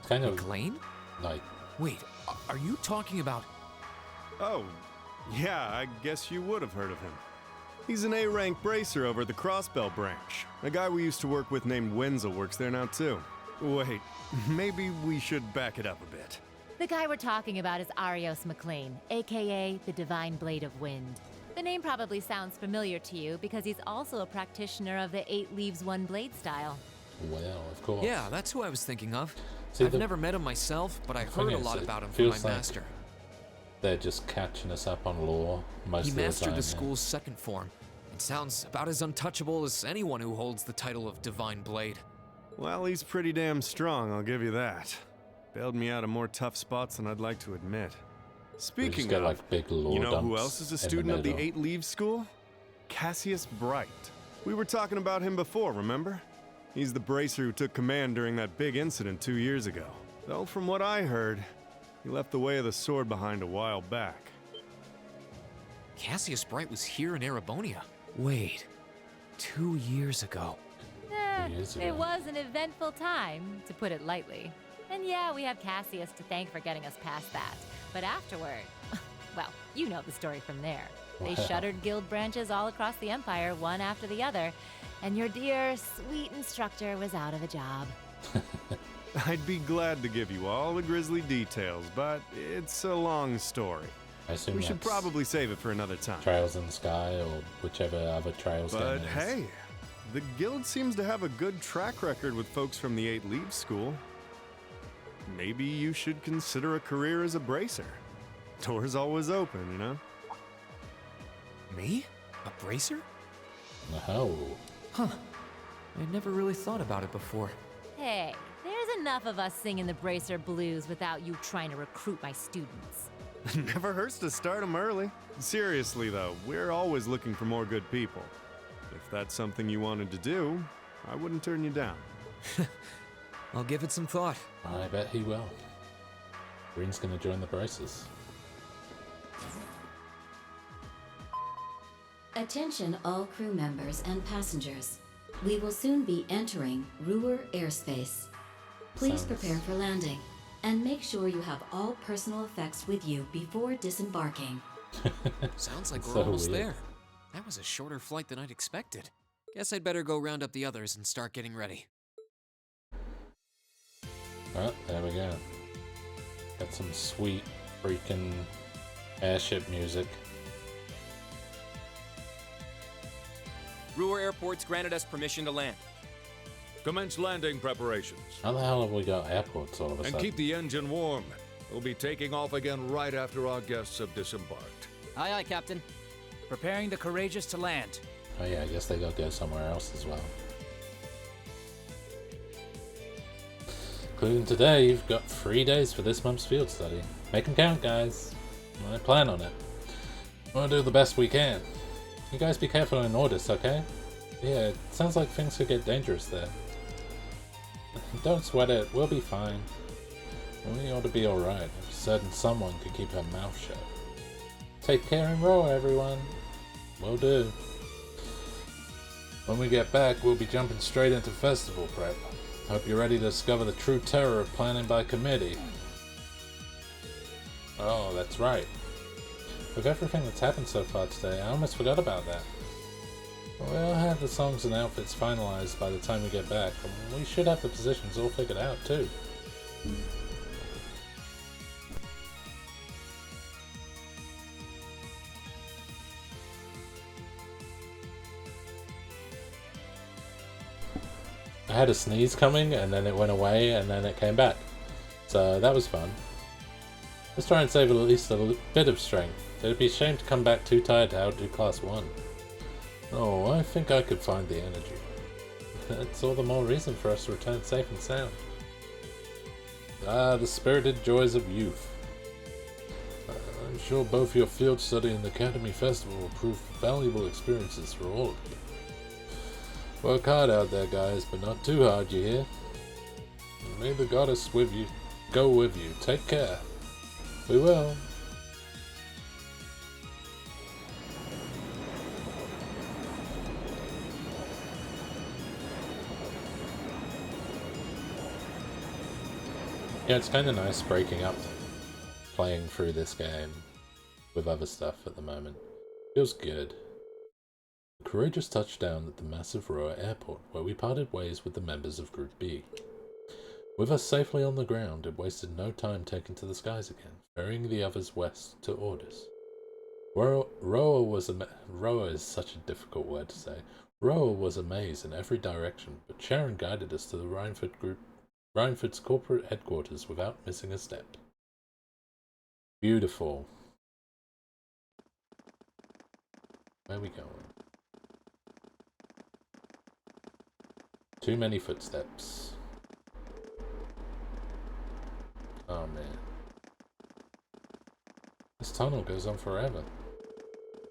Kind of McLean? like... Wait, are you talking about... Oh, yeah, I guess you would have heard of him. He's an A-rank bracer over at the Crossbell branch. A guy we used to work with named Wenzel works there now, too. Wait, maybe we should back it up a bit. The guy we're talking about is Arios McLean, aka the Divine Blade of Wind. The name probably sounds familiar to you because he's also a practitioner of the 8 Leaves 1 Blade style. Well, of course. Yeah, that's who I was thinking of. See, I've never met him myself, but I heard a lot about him from my master. They're just catching us up on lore most of the time. He mastered the school's second form. It sounds about as untouchable as anyone who holds the title of Divine Blade. Well, he's pretty damn strong, I'll give you that. Bailed me out of more tough spots than I'd like to admit. Speaking of, like big lore you know who dumps else is a in the student of the middle. 8 Leaves School? Cassius Bright. We were talking about him before, remember? He's the bracer who took command during that big incident 2 years ago. Though from what I heard, he left the way of the sword behind a while back. Cassius Bright was here in Erebonia. Wait, 2 years ago. It was an eventful time, to put it lightly. And yeah, we have Cassius to thank for getting us past that. But afterward, well, you know the story from there. They shuttered guild branches all across the Empire, one after the other, and your dear, sweet instructor was out of a job. I'd be glad to give you all the grisly details, but it's a long story. I assume we should that's probably save it for another time. Trails in the Sky or whichever other Trails game But is. hey, the guild seems to have a good track record with folks from the 8 Leaves School. Maybe you should consider a career as a bracer. Door's always open, you know? Me? A bracer? No. Huh. I never really thought about it before. Hey, there's enough of us singing the Bracer Blues without you trying to recruit my students. Never hurts to start them early. Seriously, though, we're always looking for more good people. If that's something you wanted to do, I wouldn't turn you down. I'll give it some thought. I bet he will. Green's gonna join the braces. Attention all crew members and passengers. We will soon be entering Roer airspace. Please prepare for landing, and make sure you have all personal effects with you before disembarking. Sounds like we're So almost weird. there. That was a shorter flight than I'd expected. Guess I'd better go round up the others and start getting ready. Oh, there we go. Got some sweet freaking airship music. Roer Airport's granted us permission to land. Commence landing preparations. How the hell have we got airports all of a And sudden? keep the engine warm. We'll be taking off again right after our guests have disembarked. Aye, aye, Captain. Preparing the Courageous to land. Oh yeah, I guess they gotta go somewhere else as well. Including today, you've got 3 days for this month's field study. Make 'em count, guys. I plan on it. We'll do the best we can. You guys be careful in Ordis, okay? Yeah, it sounds like things could get dangerous there. Don't sweat it, we'll be fine. We ought to be alright. I'm certain someone could keep her mouth shut. Take care and row, everyone. Will do. When we get back, we'll be jumping straight into festival prep. Hope you're ready to discover the true terror of planning by committee. Oh, that's right. With everything that's happened so far today, I almost forgot about that. We'll have the songs and outfits finalized by the time we get back, and we should have the positions all figured out, too. I had a sneeze coming, and then it went away, and then it came back. So that was fun. Let's try and save at least a bit of strength. It'd be a shame to come back too tired to outdo Class 1. Oh, I think I could find the energy. That's all the more reason for us to return safe and sound. Ah, the spirited joys of youth. I'm sure both your field study and the Academy Festival will prove valuable experiences for all of you. Work hard out there, guys, but not too hard, you hear? May the goddess with you, go with you. Take care. We will. Yeah, it's kind of nice breaking up playing through this game with other stuff at the moment. Feels good. A courageous touchdown at the massive Roer airport, where we parted ways with the members of Group B. With us safely on the ground, it wasted no time taking to the skies again, ferrying the others west to Ordis. Roer is such a difficult word to say. Roer was a maze in every direction, but Sharon guided us to the Rhineford's corporate headquarters without missing a step. Beautiful. Where are we going? Too many footsteps. Oh man. This tunnel goes on forever.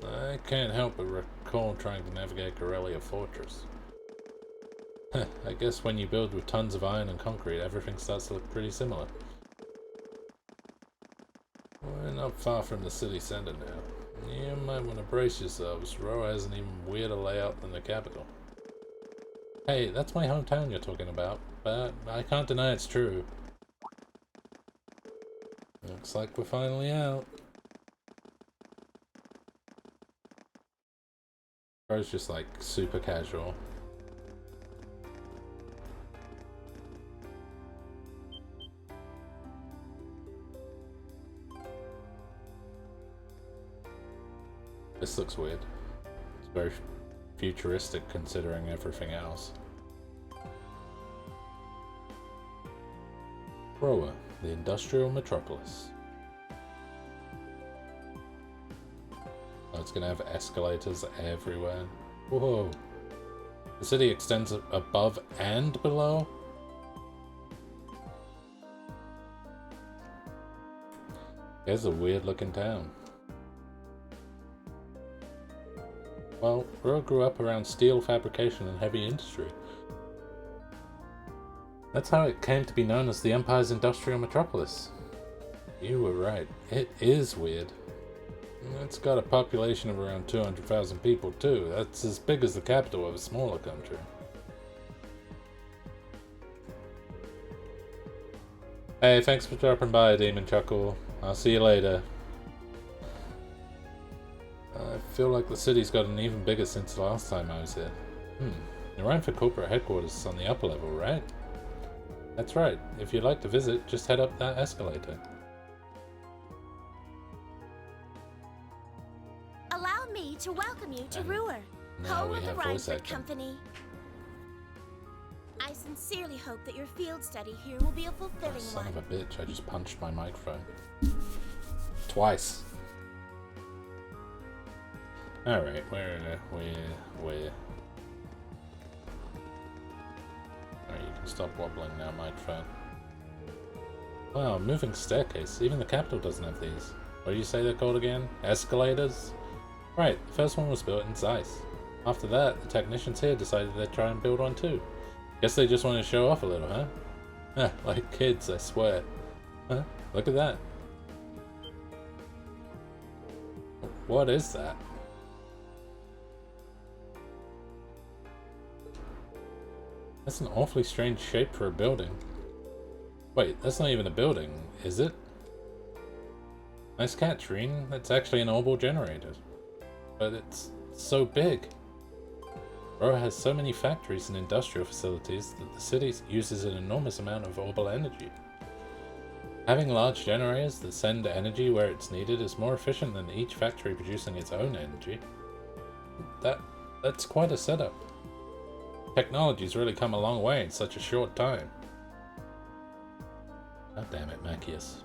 I can't help but recall trying to navigate Corellia Fortress. I guess when you build with tons of iron and concrete, everything starts to look pretty similar. We're not far from the city center now. You might want to brace yourselves. Roer has an even weirder layout than the capital. Hey, that's my hometown you're talking about, but I can't deny it's true. Looks like we're finally out. Bro's just like super casual. This looks weird. It's very futuristic considering everything else. Roer, the industrial metropolis. Oh, it's gonna have escalators everywhere. Whoa. The city extends above and below? It's a weird looking town. Well, Roer grew up around steel fabrication and heavy industry. That's how it came to be known as the Empire's industrial metropolis. You were right. It is weird. It's got a population of around 200,000 people too. That's as big as the capital of a smaller country. Hey, thanks for dropping by, Demon Chuckle. I'll see you later. I feel like the city's gotten even bigger since the last time I was here. The Rhineford corporate headquarters is on the upper level, right? That's right. If you'd like to visit, just head up that escalator. Allow me to welcome you to Roer, now home we of the have voice Rhineford acting. Company. I sincerely hope that your field study here will be a fulfilling Son one. of a bitch, I just punched my microphone. Twice. Alright, where... Alright, you can stop wobbling now, microphone. Wow, moving staircase. Even the capital doesn't have these. What do you say they're called again? Escalators? Right, the first one was built in Zeiss. After that, the technicians here decided they'd try and build one too. Guess they just wanted to show off a little, huh? Huh, like kids, I swear. Huh? Look at that. What is that? That's an awfully strange shape for a building. Wait, that's not even a building, is it? Nice catch, Reen. That's actually an orbital generator. But it's so big. Roer has so many factories and industrial facilities that the city uses an enormous amount of orbital energy. Having large generators that send energy where it's needed is more efficient than each factory producing its own energy. That's quite a setup. Technology's really come a long way in such a short time. God damn it, Machias.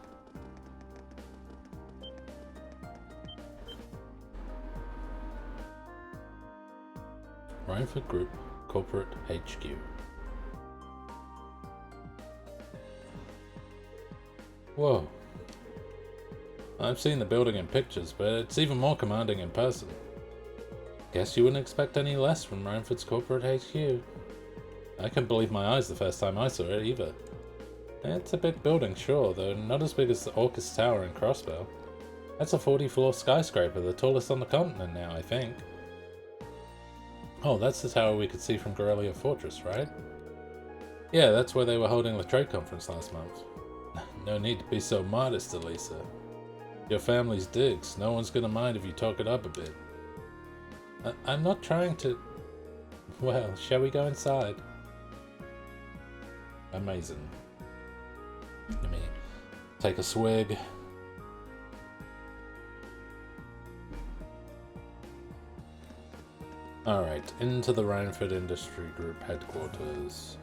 Rhineford Group Corporate HQ. Whoa. I've seen the building in pictures, but it's even more commanding in person. Guess you wouldn't expect any less from Rhineford's Corporate HQ. I couldn't believe my eyes the first time I saw it either. It's a big building, sure, though not as big as the Orcus Tower in Crossbell. That's a 40-floor skyscraper, the tallest on the continent now, I think. Oh, that's the tower we could see from Gorelia Fortress, right? Yeah, that's where they were holding the trade conference last month. No need to be so modest, Elisa. Your family's digs. No one's gonna mind if you talk it up a bit. I'm not trying to... Well, shall we go inside? Amazing. Let me take a swig. Alright, into the Rhineford Industry Group headquarters.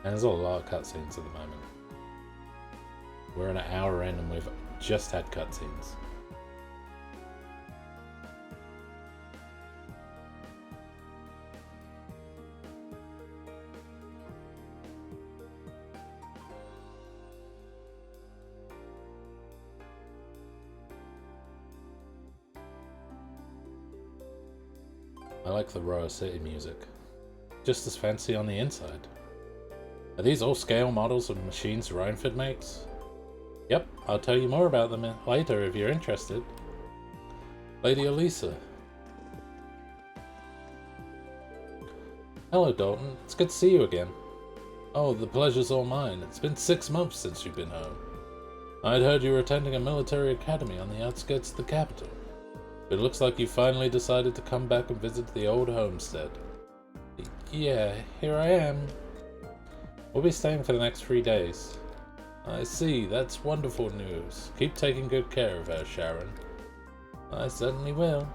And there's a lot of cutscenes at the moment. We're an hour in and we've just had cutscenes. I like the Roer City music. Just as fancy on the inside. Are these all scale models of machines Rhineford makes? Yep, I'll tell you more about them later if you're interested. Lady Elisa. Hello, Dalton. It's good to see you again. Oh, the pleasure's all mine. It's been 6 months since you've been home. I'd heard you were attending a military academy on the outskirts of the capital. It looks like you finally decided to come back and visit the old homestead. Yeah, here I am. We'll be staying for the next 3 days. I see, that's wonderful news. Keep taking good care of her, Sharon. I certainly will.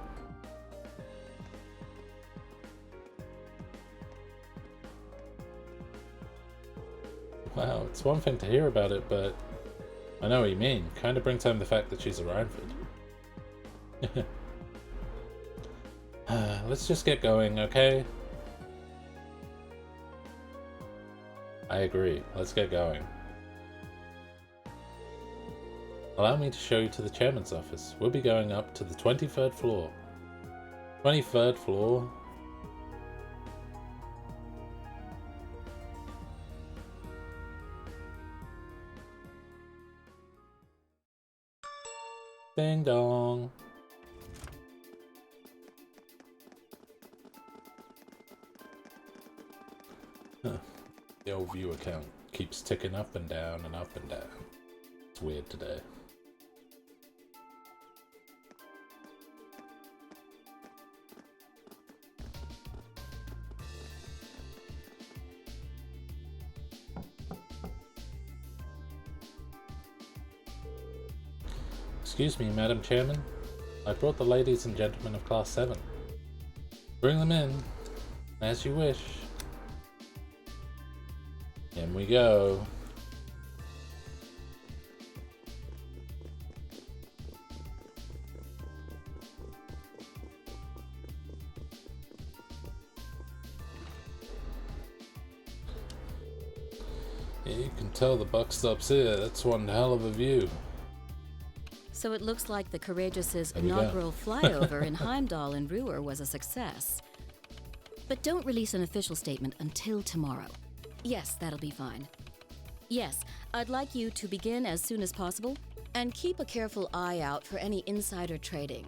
Wow, it's one thing to hear about it, but I know what you mean. Kind of brings home the fact that she's a Rhineford. Let's just get going, okay? I agree. Let's get going. Allow me to show you to the chairman's office. We'll be going up to the 23rd floor. 23rd floor? Ding dong. The old viewer count keeps ticking up and down and up and down. It's weird today. Excuse me, Madam Chairman. I brought the ladies and gentlemen of Class 7. Bring them in, as you wish. In we go. You can tell the buck stops here. That's one hell of a view. So it looks like the Courageous' There we go. inaugural flyover in Heimdall and Roer was a success. But don't release an official statement until tomorrow. Yes, that'll be fine. Yes, I'd like you to begin as soon as possible, and keep a careful eye out for any insider trading.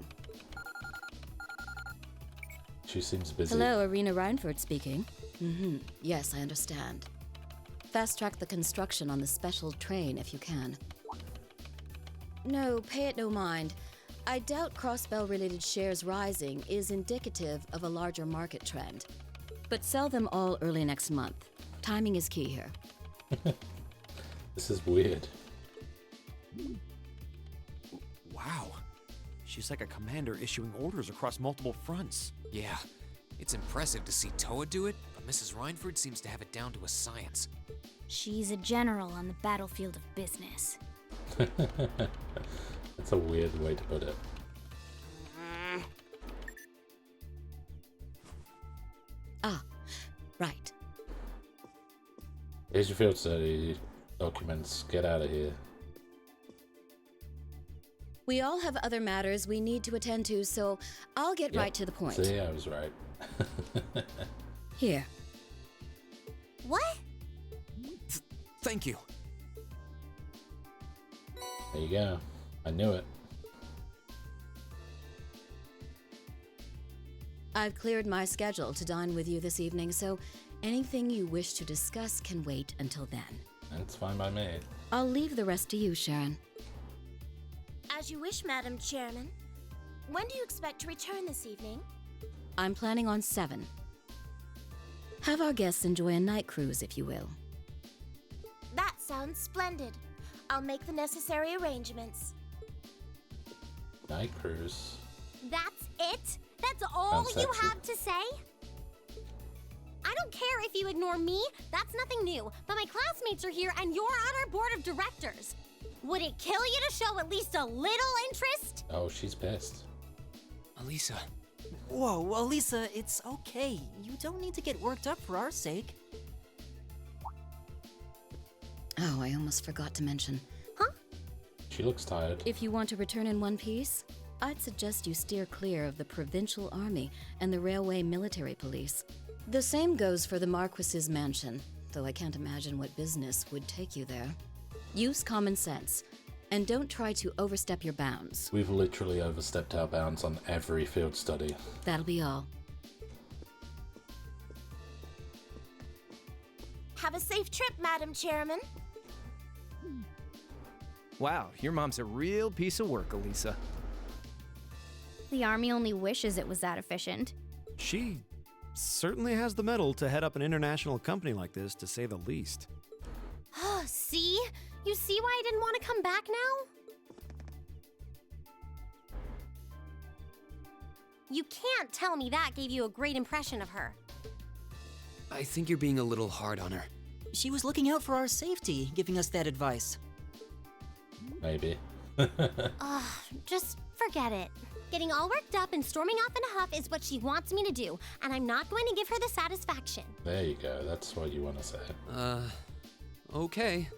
She seems busy. Hello, Irina Reinford speaking. Yes, I understand. Fast-track the construction on the special train if you can. No, pay it no mind. I doubt Crossbell-related shares rising is indicative of a larger market trend. But sell them all early next month. Timing is key here. This is weird. Wow. She's like a commander issuing orders across multiple fronts. Yeah, it's impressive to see Toa do it, but Mrs. Reinford seems to have it down to a science. She's a general on the battlefield of business. That's a weird way to put it. Ah, right. Here's your field study documents. Get out of here. We all have other matters we need to attend to, so I'll get Yep. right to the point. See, I was right. Here. What? Thank you. There you go. I knew it. I've cleared my schedule to dine with you this evening, so anything you wish to discuss can wait until then. That's fine by me. I'll leave the rest to you, Sharon. As you wish, Madam Chairman. When do you expect to return this evening? I'm planning on 7. Have our guests enjoy a night cruise, if you will. That sounds splendid. I'll make the necessary arrangements. Night cruise. That's it? That's all Sounds you sexy. have to say? I don't care if you ignore me, that's nothing new, but my classmates are here and you're on our board of directors. Would it kill you to show at least a little interest? Oh, she's pissed. Elisa. Whoa, Elisa, it's okay. You don't need to get worked up for our sake. Oh, I almost forgot to mention. She looks tired. If you want to return in one piece, I'd suggest you steer clear of the Provincial Army and the Railway Military Police. The same goes for the Marquis's mansion, though I can't imagine what business would take you there. Use common sense, and don't try to overstep your bounds. We've literally overstepped our bounds on every field study. That'll be all. Have a safe trip, Madam Chairman. Wow, your mom's a real piece of work, Elisa. The army only wishes it was that efficient. She certainly has the mettle to head up an international company like this, to say the least. See? You see why I didn't want to come back now? You can't tell me that gave you a great impression of her. I think you're being a little hard on her. She was looking out for our safety, giving us that advice. Maybe. Just forget it. Getting all worked up and storming off in a huff is what she wants me to do, and I'm not going to give her the satisfaction. There you go. That's what you want to say. Okay.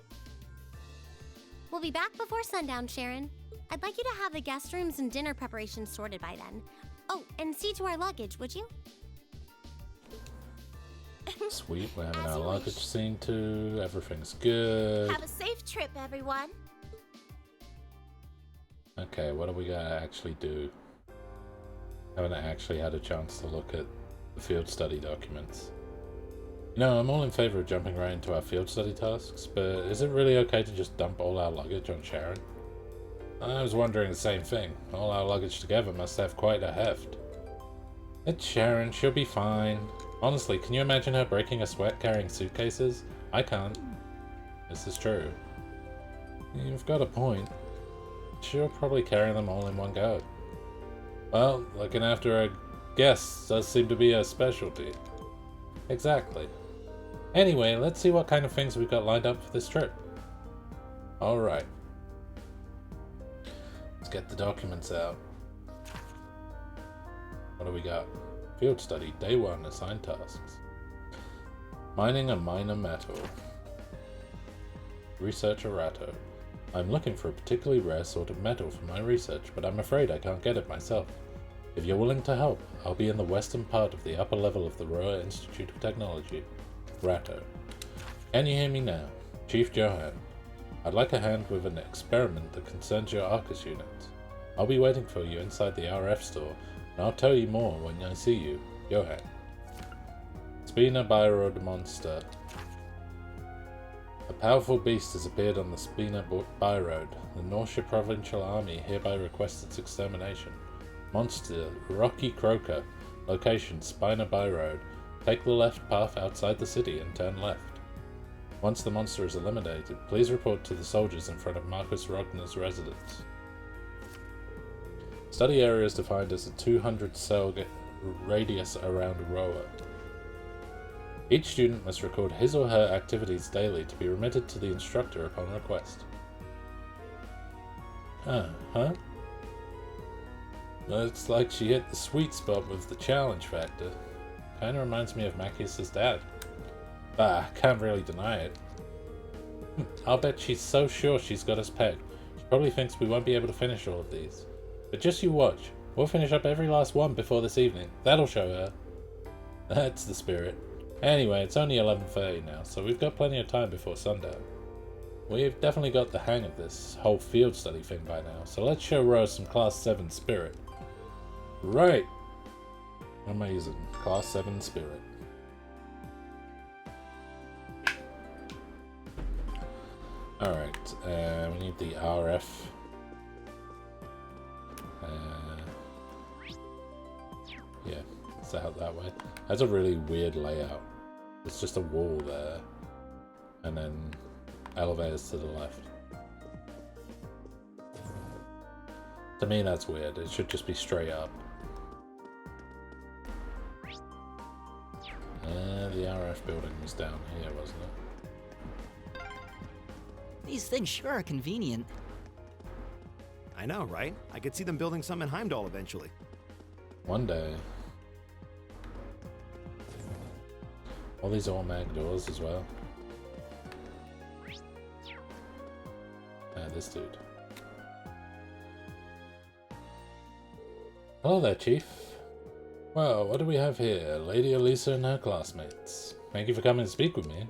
We'll be back before sundown, Sharon. I'd like you to have the guest rooms and dinner preparations sorted by then. Oh, and see to our luggage, would you? Sweet. We're having As our you luggage wish. seen to. Everything's good. Have a safe trip, everyone. Okay, what are we gonna actually do? Haven't actually had a chance to look at the field study documents. You know, I'm all in favor of jumping right into our field study tasks, but is it really okay to just dump all our luggage on Sharon? I was wondering the same thing. All our luggage together must have quite a heft. It's Sharon, she'll be fine. Honestly, can you imagine her breaking a sweat carrying suitcases? I can't. This is true. You've got a point. she'll probably carry them all in one go. Well, looking after her guests does seem to be her specialty. Exactly. Anyway, let's see what kind of things we've got lined up for this trip. Alright. Let's get the documents out. What do we got? Field study, day 1, assigned tasks. Mining a minor metal. Research errato. I'm looking for a particularly rare sort of metal for my research, but I'm afraid I can't get it myself. If you're willing to help, I'll be in the western part of the upper level of the Roer Institute of Technology. Ratto. Can you hear me now? Chief Johan. I'd like a hand with an experiment that concerns your Arcus units. I'll be waiting for you inside the RF store, and I'll tell you more when I see you. Johan. Spina Byrod Monster. A powerful beast has appeared on the Spina Byrod. The Norsha Provincial Army hereby requests its extermination. Monster, Rocky Croaker. Location, Spina Byrod. Take the left path outside the city and turn left. Once the monster is eliminated, please report to the soldiers in front of Marcus Rogner's residence. Study area is defined as a 200 cell radius around Roer. Each student must record his or her activities daily to be remitted to the instructor upon request. Huh? Looks like she hit the sweet spot with the challenge factor. Kinda reminds me of Machias' dad. Can't really deny it. I'll bet she's so sure she's got us pegged. She probably thinks we won't be able to finish all of these. But just you watch. We'll finish up every last one before this evening. That'll show her. That's the spirit. Anyway, it's only 11:30 now, so we've got plenty of time before sundown. We've definitely got the hang of this whole field study thing by now, so let's show Rose some Class 7 spirit. Right! Amazing. Class 7 spirit. Alright, we need the RF. Yeah, it's out that way. That's a really weird layout. It's just a wall there, and then elevators to the left. To me, that's weird. It should just be straight up. The RF building was down here, wasn't it? These things sure are convenient. I know, right? I could see them building some in Heimdall eventually. One day. All these automatic doors as well. This dude. Hello there, Chief. Well, what do we have here? Lady Elisa and her classmates. Thank you for coming to speak with me.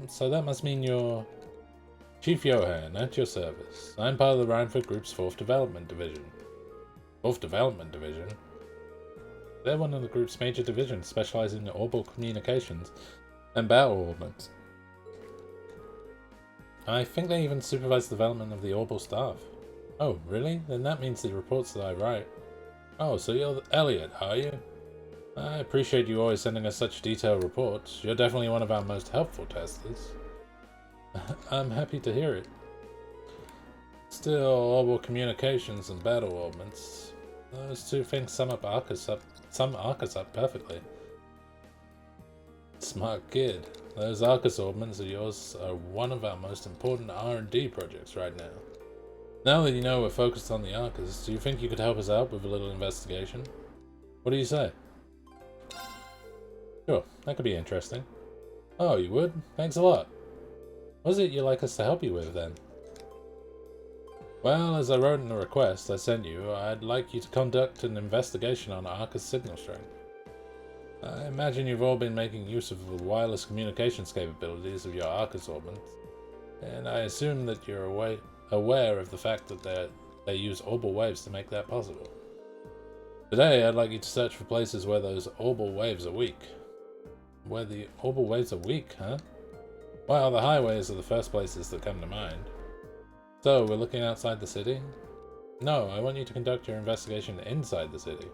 So that must mean you're... Chief Johan, at your service. I'm part of the Rhineford Group's 4th Development Division. 4th Development Division? They're one of the group's major divisions specializing in orbital communications and battle orbits. I think they even supervise the development of the orbital staff. Oh, really? Then that means the reports that I write. Oh, so you're Elliot, are you? I appreciate you always sending us such detailed reports. You're definitely one of our most helpful testers. I'm happy to hear it. Still, orbital communications and battle orbits. Those two things sum Arcus up perfectly. Smart kid. Those Arcus orbits of yours are one of our most important R&D projects right now. Now that you know we're focused on the Arcus, do you think you could help us out with a little investigation? What do you say? Sure, that could be interesting. Oh, you would? Thanks a lot. What is it you'd like us to help you with, then? Well, as I wrote in the request I sent you, I'd like you to conduct an investigation on Arcus signal strength. I imagine you've all been making use of the wireless communications capabilities of your Arcus orbits, and I assume that you're aware of the fact that they use orbital waves to make that possible. Today, I'd like you to search for places where those orbital waves are weak. Where the orbital waves are weak, huh? Well, the highways are the first places that come to mind. So, we're looking outside the city? No, I want you to conduct your investigation inside the city.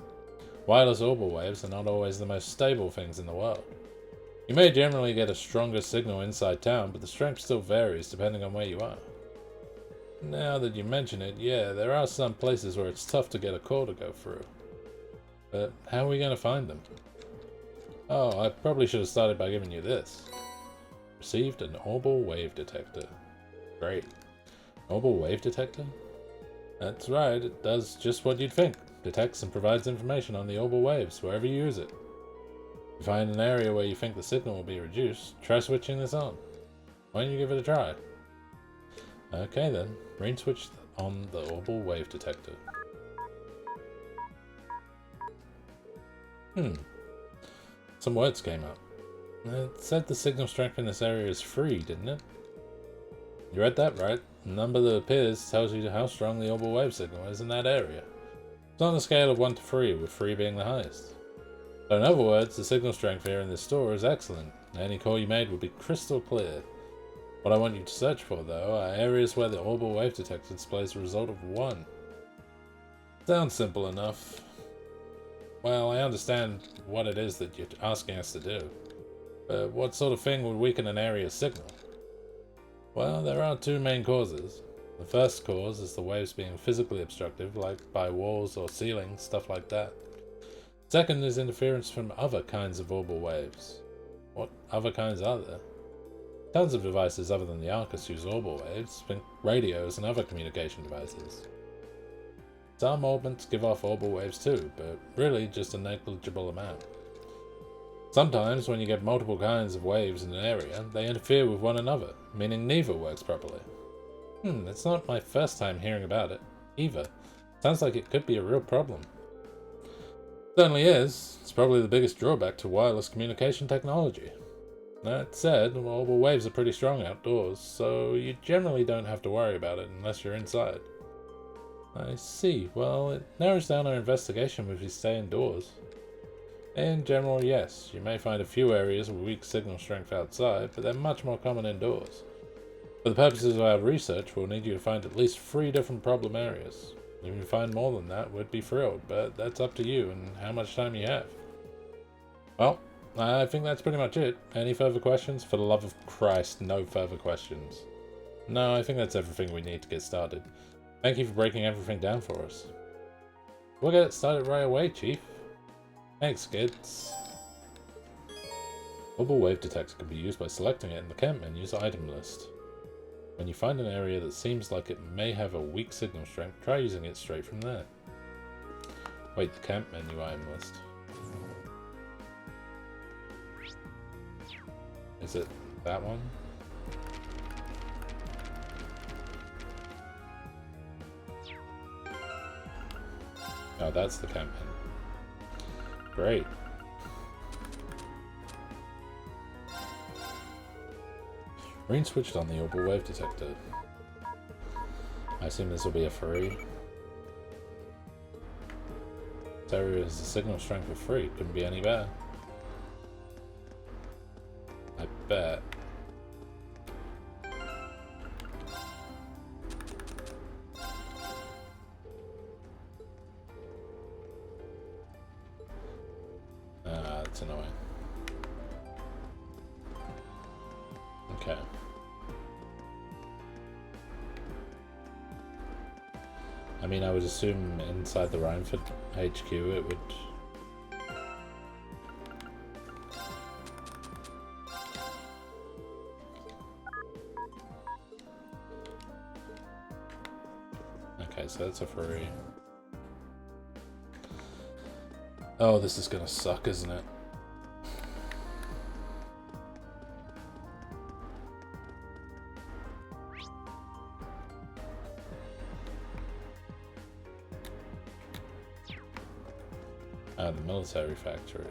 Wireless orbital waves are not always the most stable things in the world. You may generally get a stronger signal inside town, but the strength still varies depending on where you are. Now that you mention it, yeah, there are some places where it's tough to get a core to go through. But how are we going to find them? Oh, I probably should have started by giving you this. Received an orbital wave detector. Great. Orbital wave detector? That's right, it does just what you'd think. Detects and provides information on the orbital waves wherever you use it. If you find an area where you think the signal will be reduced, try switching this on. Why don't you give it a try? Okay then, green switch on the orbital wave detector. Some words came up. It said the signal strength in this area is 3, didn't it? You read that right. The number that appears tells you how strong the orbital wave signal is in that area. It's on a scale of 1 to 3, with 3 being the highest. So in other words, the signal strength here in this store is excellent. Any call you made would be crystal clear. What I want you to search for, though, are areas where the orbital wave detector displays a result of 1. Sounds simple enough. Well, I understand what it is that you're asking us to do. But what sort of thing would weaken an area's signal? Well, there are 2 main causes. The first cause is the waves being physically obstructive, like by walls or ceilings, stuff like that. Second is interference from other kinds of orbital waves. What other kinds are there? Tons of devices other than the Arcus use orbital waves, think radios and other communication devices. Some orbits give off orbital waves too, but really just a negligible amount. Sometimes, when you get multiple kinds of waves in an area, they interfere with one another, meaning neither works properly. It's not my first time hearing about it, either. Sounds like it could be a real problem. Certainly is. It's probably the biggest drawback to wireless communication technology. That said, orbital waves are pretty strong outdoors, so you generally don't have to worry about it unless you're inside. I see. Well, it narrows down our investigation if you stay indoors. In general, yes, you may find a few areas with weak signal strength outside, but they're much more common indoors. For the purposes of our research, we'll need you to find at least 3 different problem areas. If you find more than that, we'd be thrilled, but that's up to you and how much time you have. Well, I think that's pretty much it. Any further questions? For the love of Christ, no further questions. No, I think that's everything we need to get started. Thank you for breaking everything down for us. We'll get it started right away, Chief. Thanks, kids. Orbital wave detector can be used by selecting it in the camp menu's item list. When you find an area that seems like it may have a weak signal strength, try using it straight from there. Wait, the camp menu item list. Is it that one? Oh, that's the camp menu. Great. Green switched on the orbital wave detector. I assume this will be a 3. This area has a signal strength of 3. Couldn't be any better. I bet. That's annoying. Okay. I mean, I would assume inside the Rhineford HQ it would... Okay, so that's a 3. Oh, this is gonna suck, isn't it? The military factory.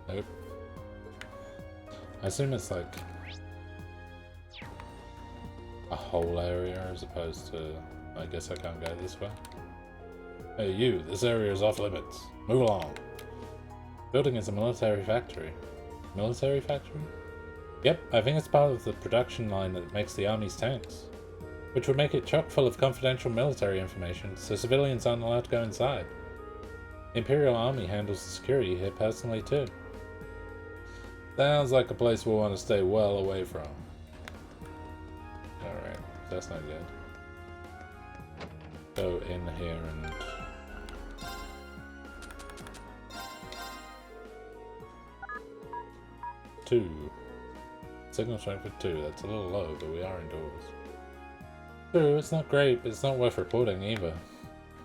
Nope. I assume it's like a whole area as opposed to... I guess I can't go this way. Hey you, this area is off limits. Move along. Building is a military factory. Military factory? Yep, I think it's part of the production line that makes the army's tanks. which would make it chock full of confidential military information, so civilians aren't allowed to go inside. The Imperial Army handles the security here personally too. Sounds like a place we'll want to stay well away from. Alright, that's not good. Go in here and... Two. Signal strength for 2. That's a little low, but we are indoors. True, it's not great, but it's not worth reporting either.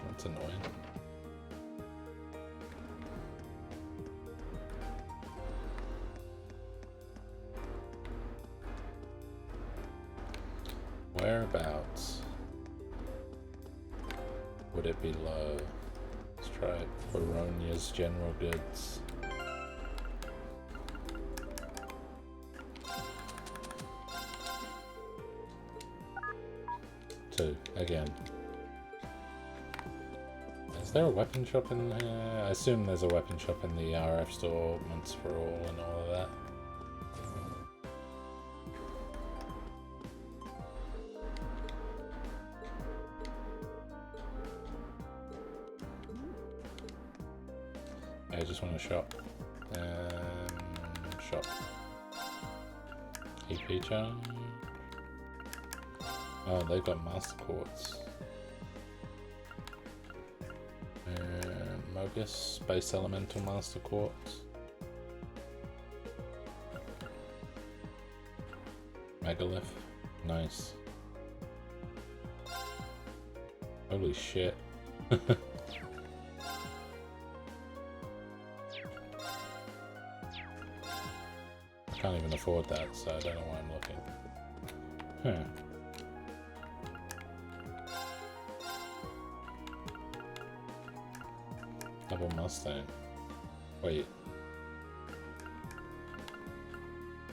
That's annoying. Whereabouts would it be low? Let's try it. Baronia's General Goods. 2 again. Is there a weapon shop in here? I assume there's a weapon shop in the RF store, Once for All and all of that. I just want to shop. Shop. EP charge. Oh, they've got Master Quartz. Mogus, Space Elemental Master Quartz. Megalith. Nice. Holy shit. Can't even afford that, so I don't know why I'm looking. Huh. Double Mustang. Wait.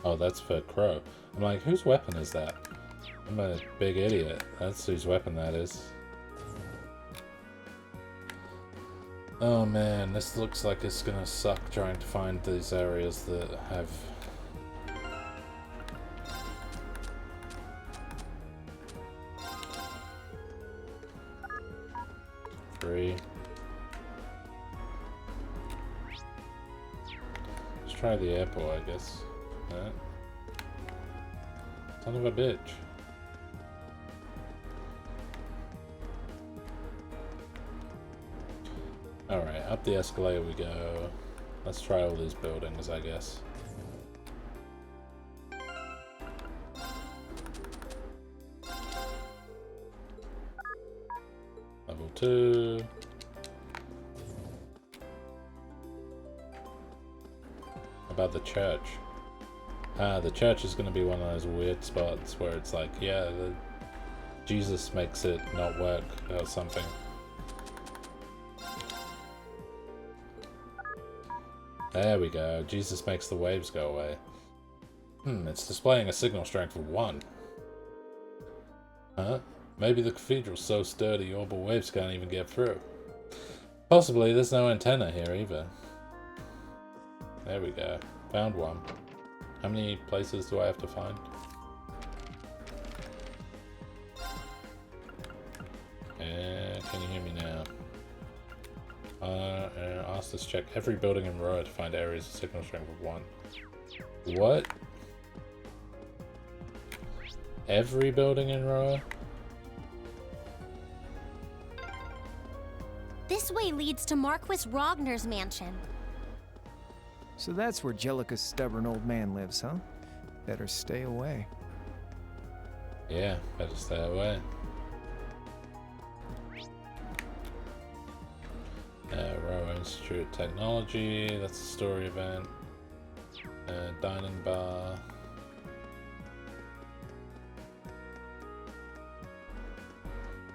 Oh, that's for Crow. I'm like, whose weapon is that? I'm a big idiot. That's whose weapon that is. Oh man, this looks like it's gonna suck trying to find these areas that have... Free. Let's try the airport, I guess. Son of a bitch. Alright, up the escalator we go. Let's try all these buildings, I guess. Level 2. About the church. The church is going to be one of those weird spots where it's like, yeah, Jesus makes it not work or something. There we go. Jesus makes the waves go away. It's displaying a signal strength of 1. Huh? Maybe the cathedral's so sturdy orbital waves can't even get through. Possibly, there's no antenna here either. There we go. Found one. How many places do I have to find? Can you hear me now? Ask this check every building in Roer to find areas of signal strength of 1. What? Every building in Roer? This way leads to Marquis Rogner's mansion. So that's where Jellica's stubborn old man lives, huh? Better stay away. Yeah, better stay away. Roer Institute of Technology, that's a story event. Dining bar.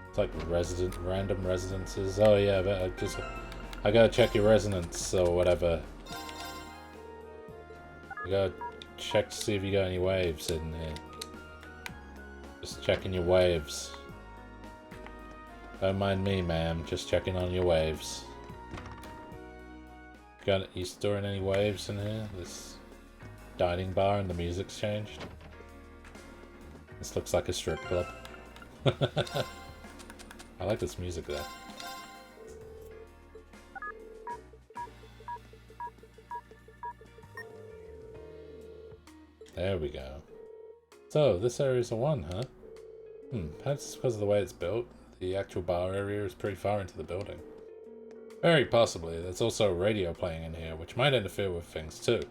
It's like random residences. Oh yeah, but I gotta check your resonance or whatever. I gotta check to see if you got any waves in here. Just checking your waves. Don't mind me, ma'am. Just checking on your waves. You storing any waves in here? This dining bar and the music's changed. This looks like a strip club. I like this music though. There we go. So, this area's a 1, huh? Perhaps because of the way it's built. The actual bar area is pretty far into the building. Very possibly. There's also a radio playing in here, which might interfere with things too.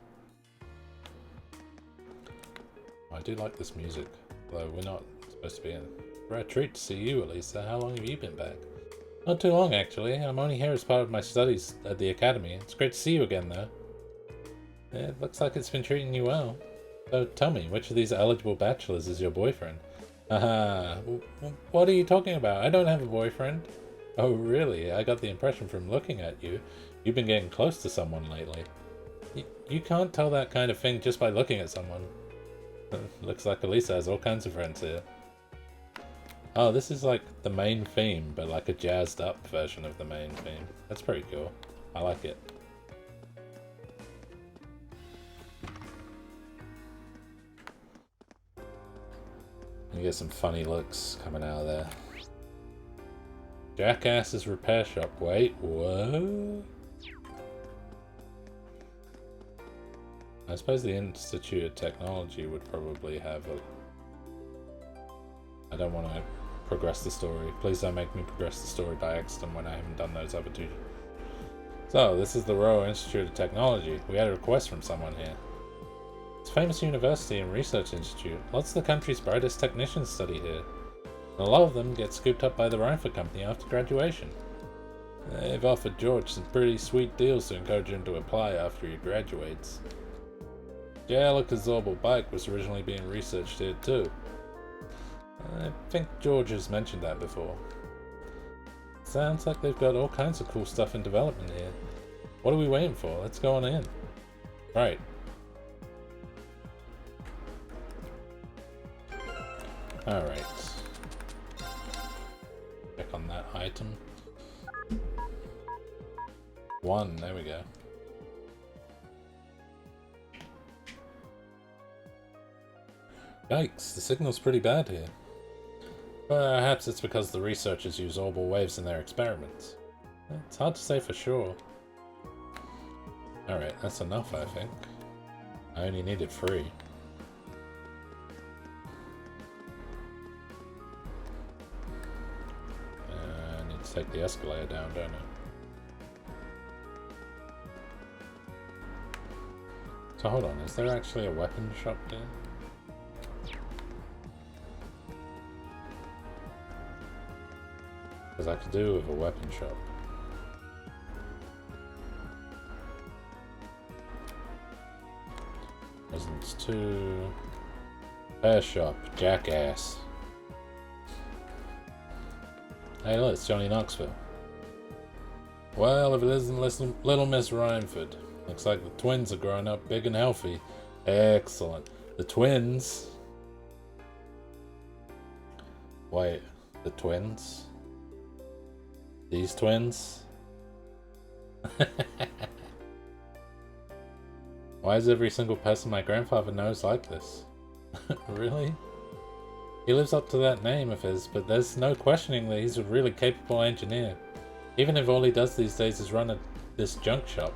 I do like this music, though we're not supposed to be in. Rare treat to see you, Elisa. How long have you been back? Not too long, actually. I'm only here as part of my studies at the academy. It's great to see you again, though. It looks like it's been treating you well. So tell me, which of these eligible bachelors is your boyfriend? What are you talking about? I don't have a boyfriend. Oh, really? I got the impression from looking at you. You've been getting close to someone lately. You can't tell that kind of thing just by looking at someone. Looks like Elisa has all kinds of friends here. Oh, this is like the main theme, but like a jazzed up version of the main theme. That's pretty cool. I like it. You get some funny looks coming out of there. Jackass's repair shop. Wait, what? I suppose the Institute of Technology would probably have a... I don't want to progress the story. Please don't make me progress the story by accident when I haven't done those other two. So, this is the Roer Institute of Technology. We had a request from someone here. It's a famous university and research institute. Lots of the country's brightest technicians study here. And a lot of them get scooped up by the Reinford Company after graduation. They've offered George some pretty sweet deals to encourage him to apply after he graduates. Jelica's orbital bike was originally being researched here too. I think George has mentioned that before. Sounds like they've got all kinds of cool stuff in development here. What are we waiting for? Let's go on in. Right. Alright. Check on that item. 1, there we go. Yikes, the signal's pretty bad here. Perhaps it's because the researchers use orbital waves in their experiments. It's hard to say for sure. Alright, that's enough, I think. I only needed 3. I need to take the escalator down, don't I? So hold on, is there actually a weapon shop there? Because I could do with a weapon shop. Residence 2. Repair shop. Jackass. Hey look, it's Johnny Knoxville. Well, if it isn't Little Miss Reinford. Looks like the twins are growing up big and healthy. Excellent. The twins? Wait, the twins? These twins? Why is every single person my grandfather knows like this? Really? He lives up to that name of his, but there's no questioning that he's a really capable engineer. Even if all he does these days is run this junk shop.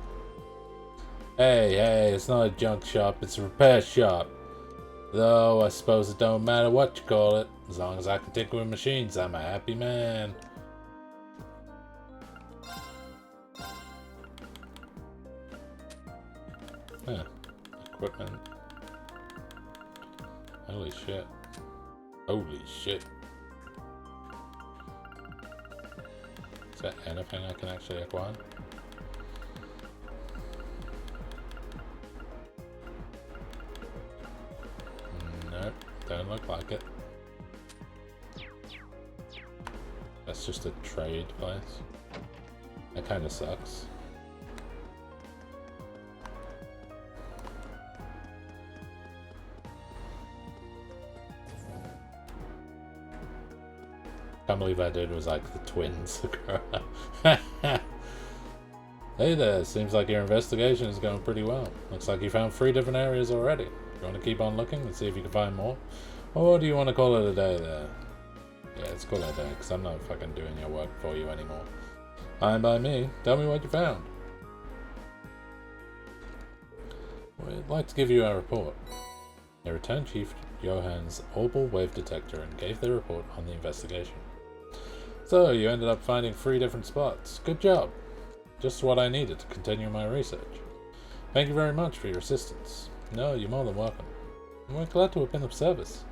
Hey, it's not a junk shop, it's a repair shop. Though, I suppose it don't matter what you call it. As long as I can tinker with machines, I'm a happy man. Huh. Equipment. Holy shit. Holy shit. Is there anything I can actually acquire? Nope, don't look like it. That's just a trade place. That kinda sucks. Can't believe that dude was like the twins. Hey there, seems like your investigation is going pretty well. Looks like you found 3 different areas already. You want to keep on looking and see if you can find more? Or do you want to call it a day there? Yeah, it's a cool idea, because I'm not fucking doing your work for you anymore. Fine by me. Tell me what you found. We'd like to give you our report. They returned Chief Johan's orbital wave detector and gave their report on the investigation. So, you ended up finding 3 different spots. Good job. Just what I needed to continue my research. Thank you very much for your assistance. No, you're more than welcome. And we're glad to have been of service.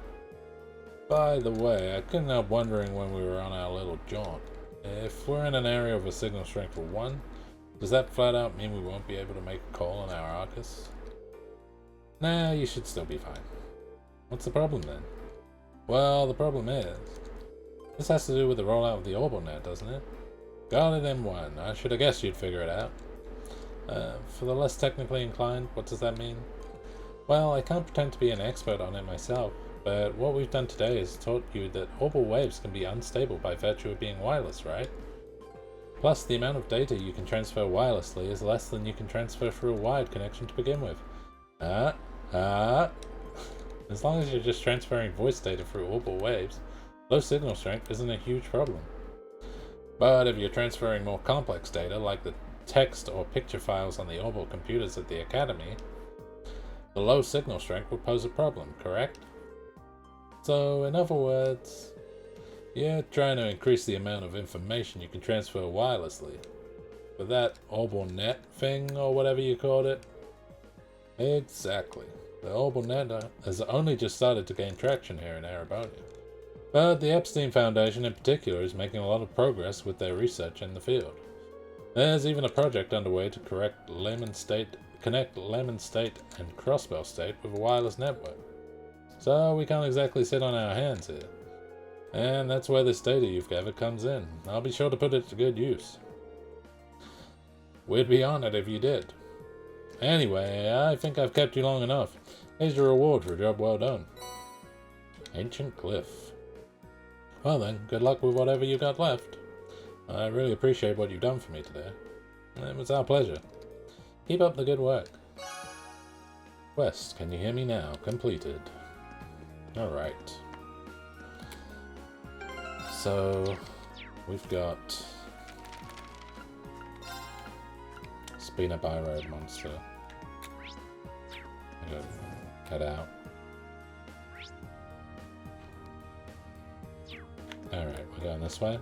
By the way, I couldn't help wondering when we were on our little jaunt. If we're in an area of a signal strength of 1, does that flat out mean we won't be able to make a call on our Arcus? Nah, you should still be fine. What's the problem then? Well, the problem is... this has to do with the rollout of the orbital net, doesn't it? Got it in 1. I should have guessed you'd figure it out. For the less technically inclined, what does that mean? Well, I can't pretend to be an expert on it myself, but what we've done today is taught you that orbital waves can be unstable by virtue of being wireless, right? Plus, the amount of data you can transfer wirelessly is less than you can transfer through a wired connection to begin with. As long as you're just transferring voice data through orbital waves, low signal strength isn't a huge problem. But if you're transferring more complex data, like the text or picture files on the orbital computers at the Academy, the low signal strength would pose a problem, correct? So, in other words, you're trying to increase the amount of information you can transfer wirelessly. With that orbital net thing, or whatever you called it? Exactly. The orbital net has only just started to gain traction here in Erebonian. But the Epstein Foundation in particular is making a lot of progress with their research in the field. There's even a project underway to connect Lemon State and Crossbell State with a wireless network. So we can't exactly sit on our hands here. And that's where this data you've gathered comes in. I'll be sure to put it to good use. We'd be honored if you did. Anyway, I think I've kept you long enough. Here's your reward for a job well done. Ancient Cliff. Well then, good luck with whatever you got left. I really appreciate what you've done for me today. It was our pleasure. Keep up the good work. Quest, can you hear me now? Completed. Alright. So, we've got Spina Byroad monster. I'm gonna cut out. Alright, we're going this way.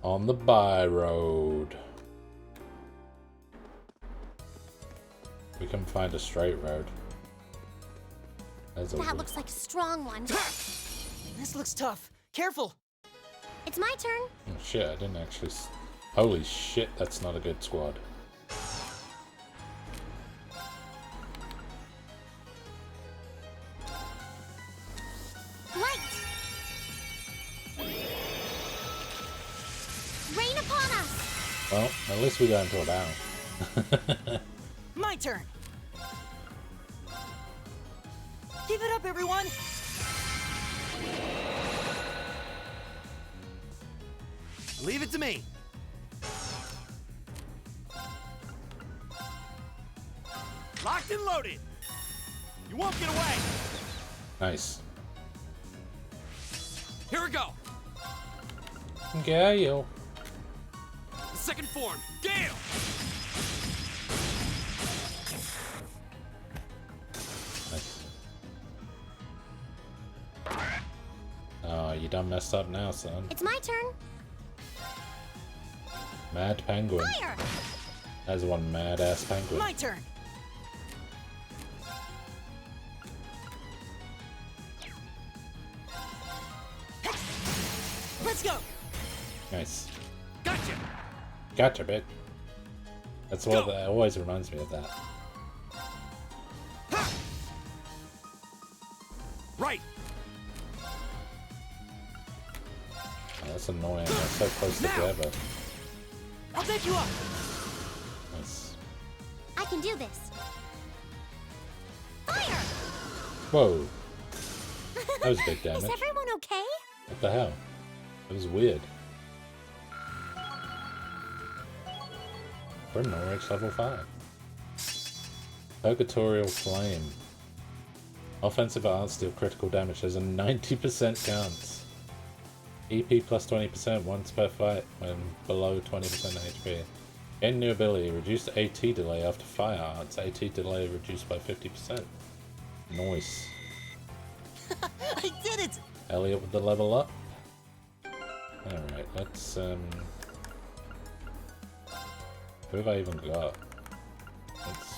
On the by road. We can find a straight road. That looks like a strong one. This looks tough. Careful. It's my turn. Oh shit, I didn't actually... Holy shit, that's not a good squad. Light! Rain upon us! Well, at least we got into a battle. My turn. Give it up, everyone! Leave it to me. Locked and loaded. You won't get away. Nice. Here we go. Gale. Second form, Gale. Nice. Oh, you done messed up now, son. It's my turn. Mad Penguin. Fire! That's one mad-ass penguin. My turn. Let's go. Nice. Gotcha. Gotcha, bitch. That's what that always reminds me of that. Right. Oh, that's annoying. They're so close together. I'll take you up. Nice. I can do this. Fire! Whoa. That was big damage. Is everyone okay? What the hell? It was weird. We're Norwich level 5. Purgatorial Flame. Offensive arts deal critical damage. There's a 90% chance. EP plus 20% once per fight when below 20% HP. Gain new ability. Reduced AT delay after fire arts. AT delay reduced by 50%. Nice. I did it! Elliot with the level up. Alright, let's who have I even got? Let's...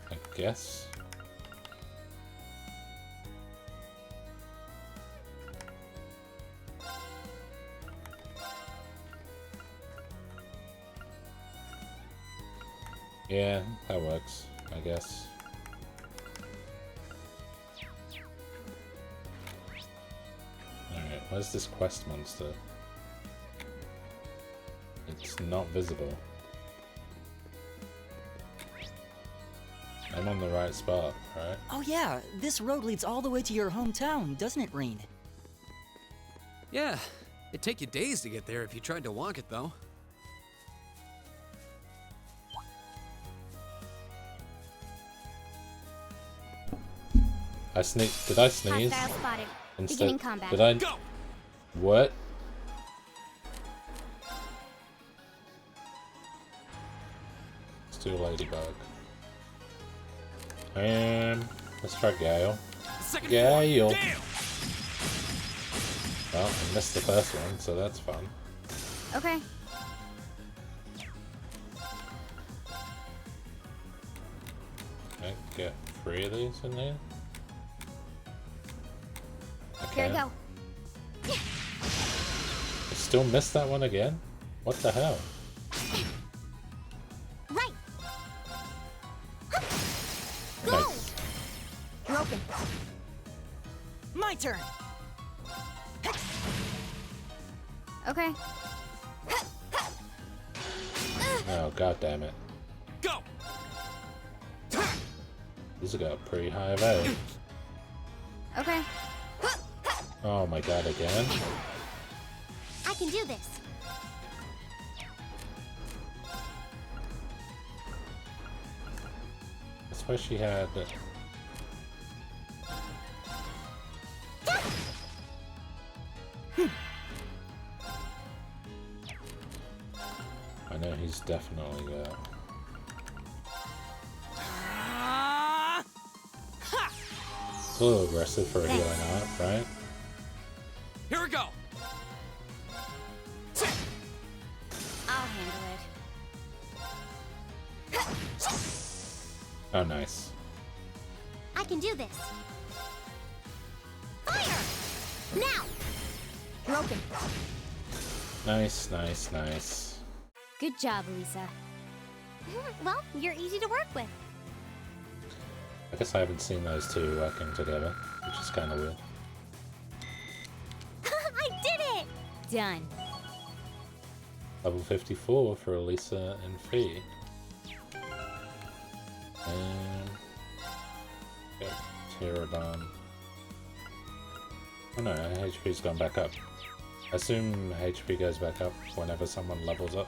I guess. Yeah, that works, I guess. Alright, where's this quest monster? It's not visible. I'm on the right spot, right? Oh yeah, this road leads all the way to your hometown, doesn't it, Reen? Yeah, it'd take you days to get there if you tried to walk it, though. I sneezed. Did I sneeze? Hostile spotted. Instead, Beginning combat. did I? Go! What? Let's do Ladybug. Let's try Gale. Gale! Well, I missed the first one, so that's fun. Okay. Okay, get 3 of these in there. Here I go. I still missed that one again? What the hell? Right. Nice. Broken. My turn. Okay. Oh, god damn it. Go! These have got pretty high evade. Okay. Oh my god, again? I can do this. That's why she had... I know he's definitely It's a little aggressive for a healing art, right? Here we go! I'll handle it. Oh, nice. I can do this. Fire! Now! Broken. Nice, nice, nice. Good job, Lisa. Well, you're easy to work with. I guess I haven't seen those two working together, which is kind of weird. I did it! Done. Level 54 for Elisa and Fee. And... Get Pterodon. Oh no, HP's gone back up. I assume HP goes back up whenever someone levels up.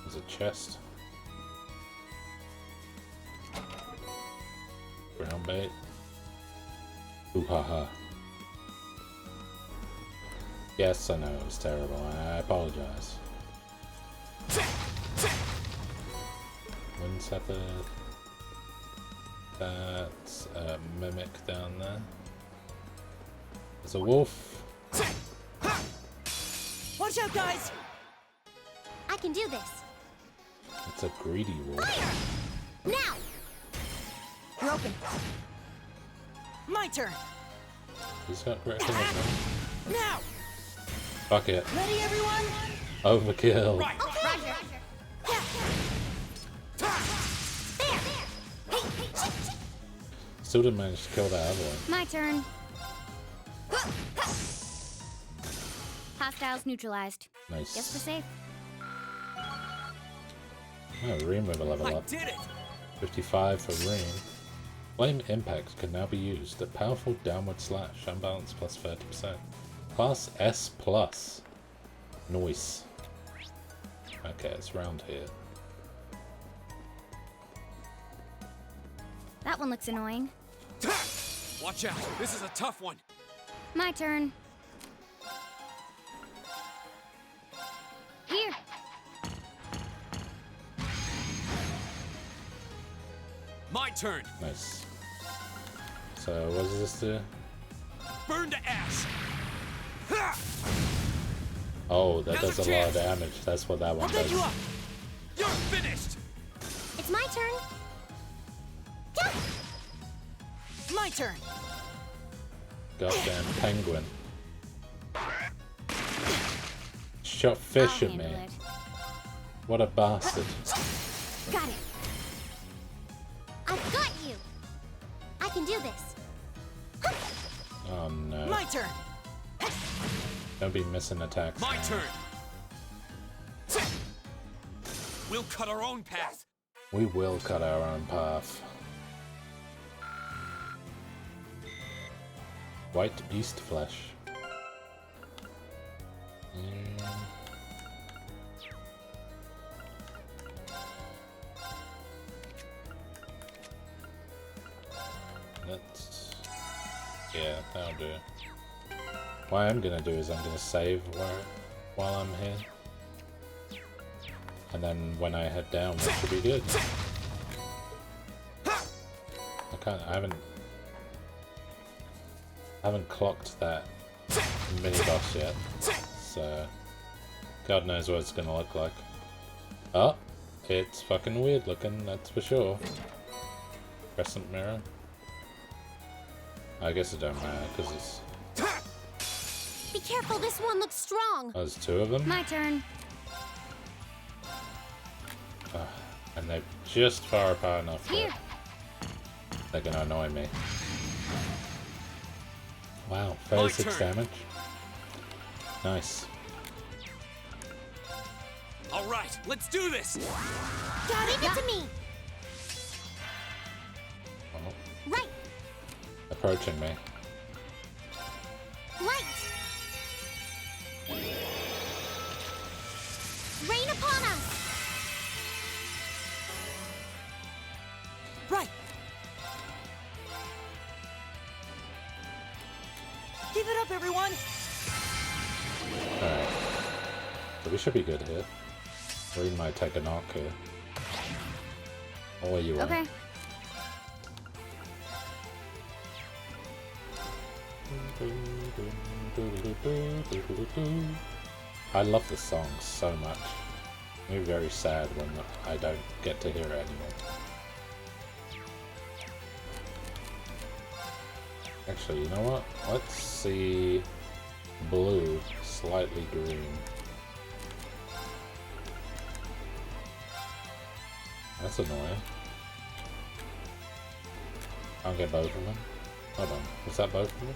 There's a chest. Ground bait. Ooh ha ha. Yes, I know it was terrible. I apologize. Wind Scepter. That's a mimic down there. There's a wolf. Watch out, guys! I can do this. It's a greedy wolf. Fire! Now! Broken. My turn. He's got great things, man. Now! Fuck it. Ready, everyone? Overkill. Okay. Roger. Still didn't manage to kill that other one. My turn. Hostiles neutralized. Nice. Guess we're safe. Oh, Reem with a level I up. did it! 55 for Reem. Flame Impact can now be used. A powerful downward slash. Unbalance plus 30%. Class S plus. Nice. Okay, it's round here. That one looks annoying. Watch out, this is a tough one. My turn. Here. My turn. Nice. So what does this do? Burn to ash. Oh, that does a lot of damage. That's what that one does. You're finished. It's my turn. My turn. Goddamn penguin. Shot fish at me. What a bastard. Got it. I've got you. I can do this. Oh no. My turn. Don't be missing attacks. My turn. We'll cut our own path. We will cut our own path. White beast flesh. Let's... Yeah, that'll do. What I'm gonna do is I'm gonna save while I'm here. And then when I head down, that should be good. I haven't clocked that mini boss yet, so God knows what it's gonna look like. Oh, it's fucking weird looking, that's for sure. Crescent mirror. I guess it don't matter because it's. Be careful, this one looks strong. Oh, there's two of them. My turn. And they're just far apart enough Here. that they're gonna annoy me. Wow, 36 damage. Nice. All right, let's do this. Give it to me. Oh, Right. approaching me. Light. Rain upon us. Right. Give it up, everyone. Alright. So we should be good here. We might take a knock here. Or you are. Okay. I love this song so much. I'm very sad when I don't get to hear it anymore. Actually, you know what? Let's see blue, slightly green. That's annoying. I'll get both of them. Hold on, was that both of them?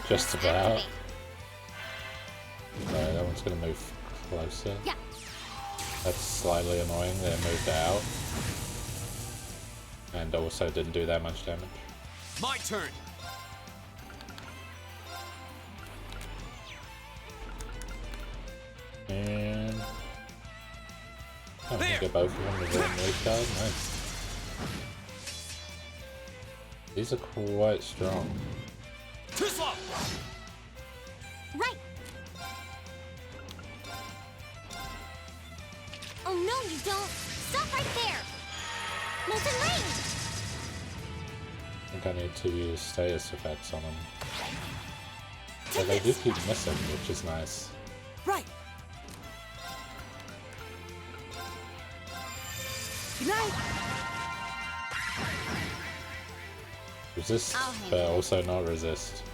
Just about. Alright, that one's gonna move closer. Yeah. That's slightly annoying, they moved out. And also didn't do that much damage. My turn. And oh, we get both of them with one leaf card. Nice. These are quite strong. Too slow. Right. Oh no, you don't. Stop right there. Molten rain. I think I need to use status effects on them. But they do keep missing, which is nice. Right. Good night. Resist, but also not resist.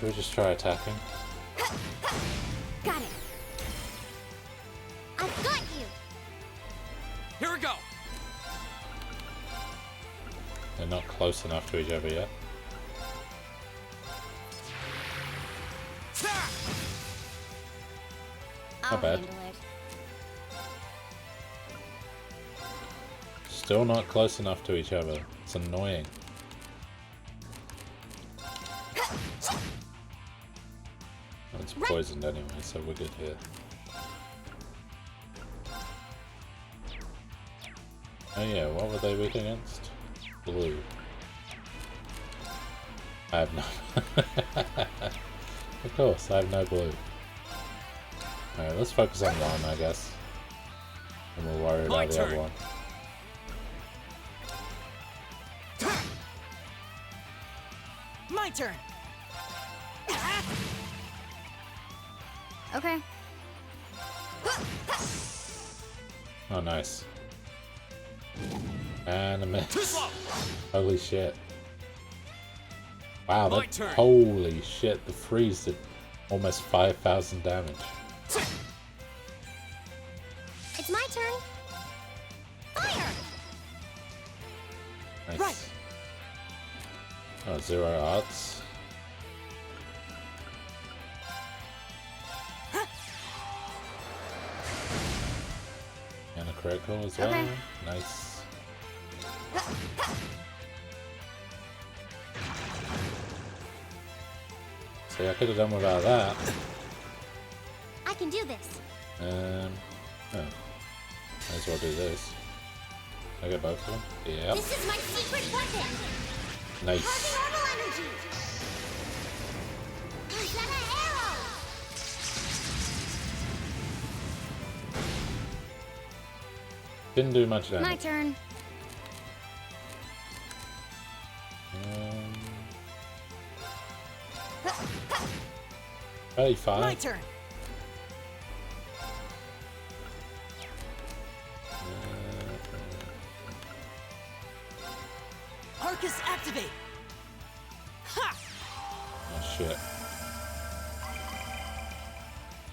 Should we just try attacking? Got it. I've got you. Here we go. They're not close enough to each other yet. Not bad. Still not close enough to each other. It's annoying. It's poisoned anyway, so we're good here. Oh yeah, what were they weak against? Blue. I have no... Of course, I have no blue. Alright, let's focus on one, I guess. And we'll worry about the other one. My turn. Okay. Oh, nice. And a miss. Holy shit. Wow, that, holy shit, the freeze did almost 5,000 damage. It's my turn. Fire! Nice. Right. Oh, 0 odds. And a critical as well. Okay. Nice. See, I could have done without that. I can do this. Oh. Might as well do this. I get both of them? Yep. This is my secret weapon. Nice. Charging orbital energy. Rosetta arrow. Didn't do much damage. My turn. 35. My turn. Arcus activate. Ha! Oh shit.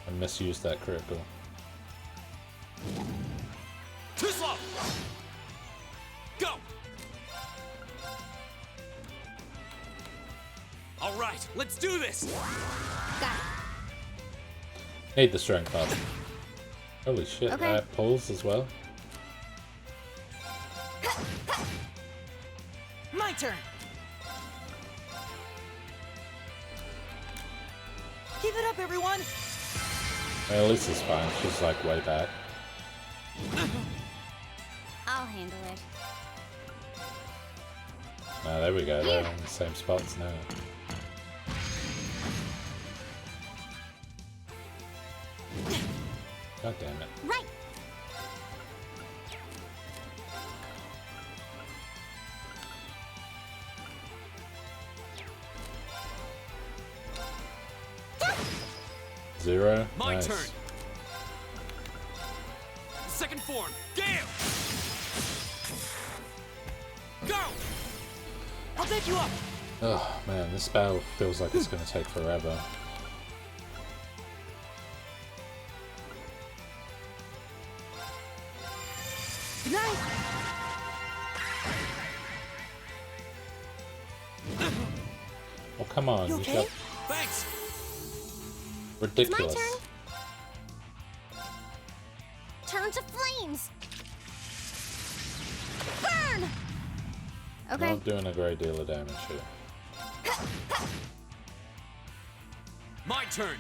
I misused that critical. Too slow. Go. All right, let's do this. Got Need the strength up. Holy shit, Okay. I have pulls as well. My turn. Keep it up, everyone. Well, at least it's fine. She's like way back. I'll handle it. Ah, there we go. They're in the same spots now. God damn it. Right. Zero. My Nice. turn. Second form. Gale. Go. I'll pick you up. Oh man, this battle feels like it's gonna take forever. Good night. Oh come on, You you okay? got Thanks. ridiculous. It's my turn to flames. Burn. Okay. Not doing a great deal of damage here. My turn.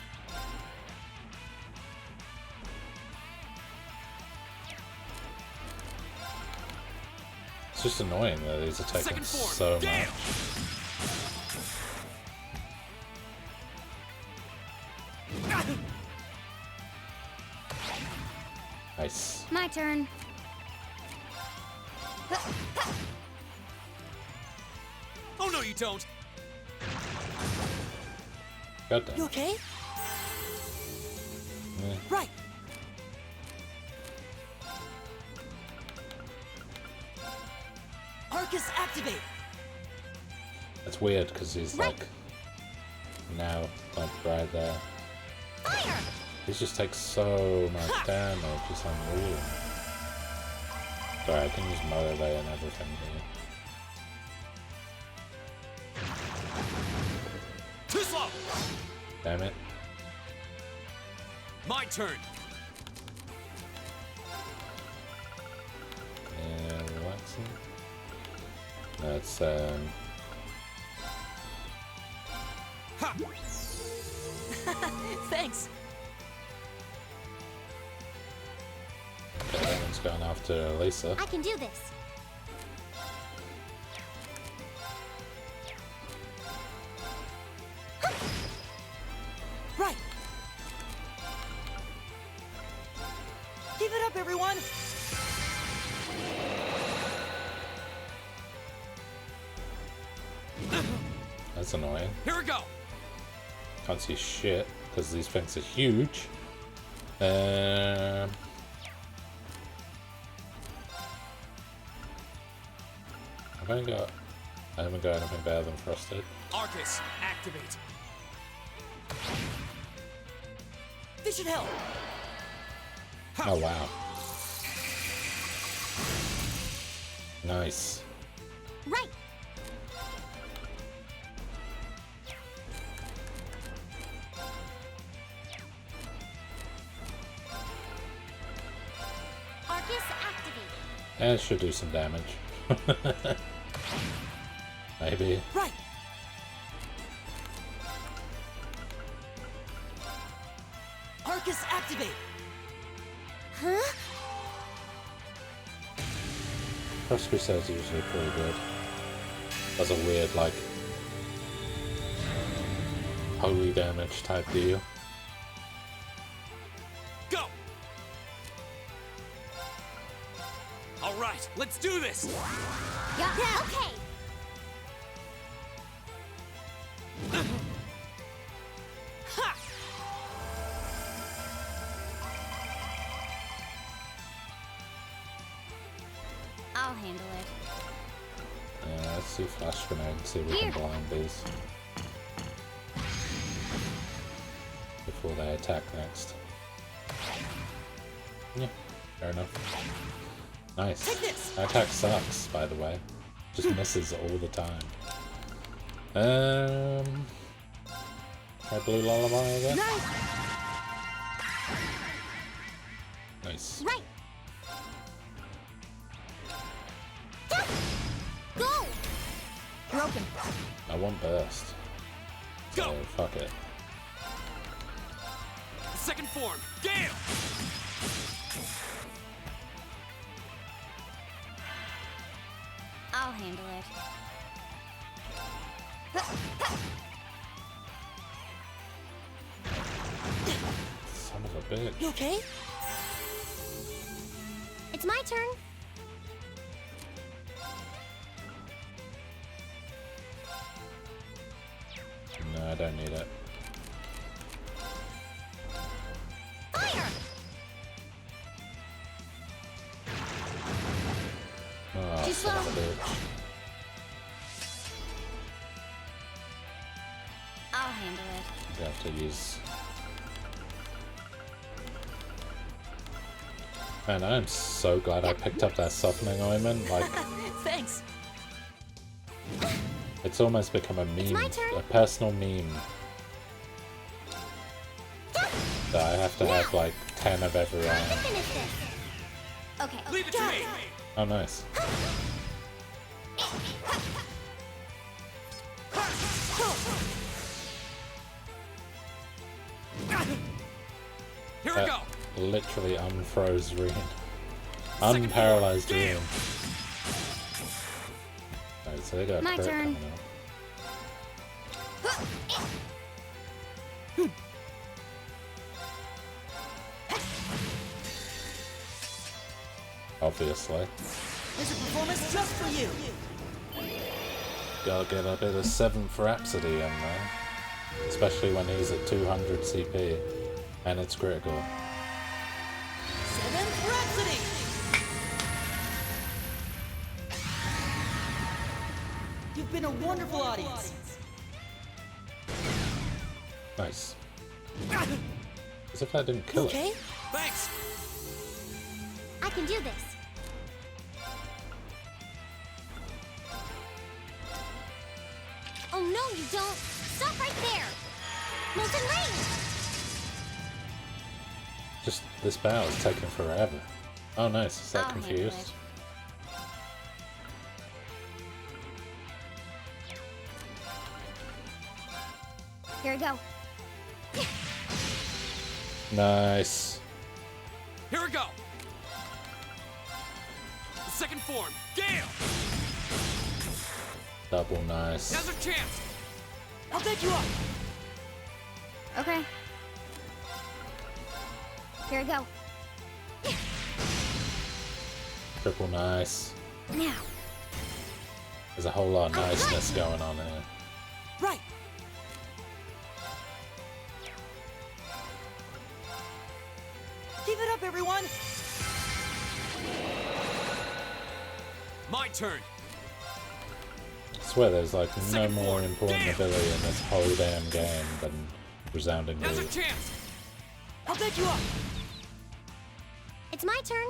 It's just annoying that these are taking Second form. so Gale. much. Nice. My turn. Oh no, you don't. God damn. You okay? Yeah. Right. Arcus activate. It's weird because he's like now like right there. He just takes so much damage, it's unreal. Sorry, I can use motivate and everything here. Too slow. Damn it. My turn. And relax. Excellent. That's Thanks. okay, that one's going after Lisa. I can do this. Right. Give it up, everyone. That's annoying. Here we go. Can't see shit because these things are huge. I haven't got anything better than Frosted. Arcus, activate. This should help. Oh wow. Nice. Right. Arcus activated. Yeah, it should do some damage. Maybe. Right. Arcus activate. Huh? Cross Crusade's usually pretty good. That's a weird, like, holy damage type deal. Go! Alright, let's do this! Yeah, okay. Ha! I'll handle it. Yeah, let's see Flash Grenade and see if we can blind these before they attack next. Yeah, fair enough. Nice. That attack sucks, by the way. Just misses all the time. Try Blue Lullaby again. Nice. Right. Go. Broken. I want burst. So fuck it. Second form, Gale! I'll handle it. Son of a bitch. You okay? It's my turn. No, I don't need it. Fire. Oh, Too son of a slow. bitch. I'll handle it. You have to use... Man, I am so glad I picked up that softening ointment. Like, Thanks. it's almost become a meme, my turn. a personal meme. That I have to have like 10 of every Time to item. finish this. Okay. Leave it to me! Oh, nice. Here we go! Literally unfroze Reen. Unparalyzed Reen. Alright, so they got a My crit turn. coming up. Obviously. Here's a performance just for you. Gotta get a bit of 7th Rhapsody in there. Especially when he's at 200 CP. And it's critical. 7th Rhapsody. You've been a wonderful audience. Nice. As if that didn't kill it. Okay? Thanks! I can do this. Oh no, you don't! Stop right there! Molten Rain! Just, this battle is taking forever. Oh nice, is that I'll handle confused? Here we go. Nice. Here we go. Second form, Gale. Double nice. Now's our chance. I'll take you up. Okay. Here we go. Triple nice. Now. There's a whole lot of niceness going on here. Right. Keep it up, everyone. My turn. I swear there's like no more important ability in this whole damn game than resounding Now's our lead. chance. I'll take you up. It's my turn.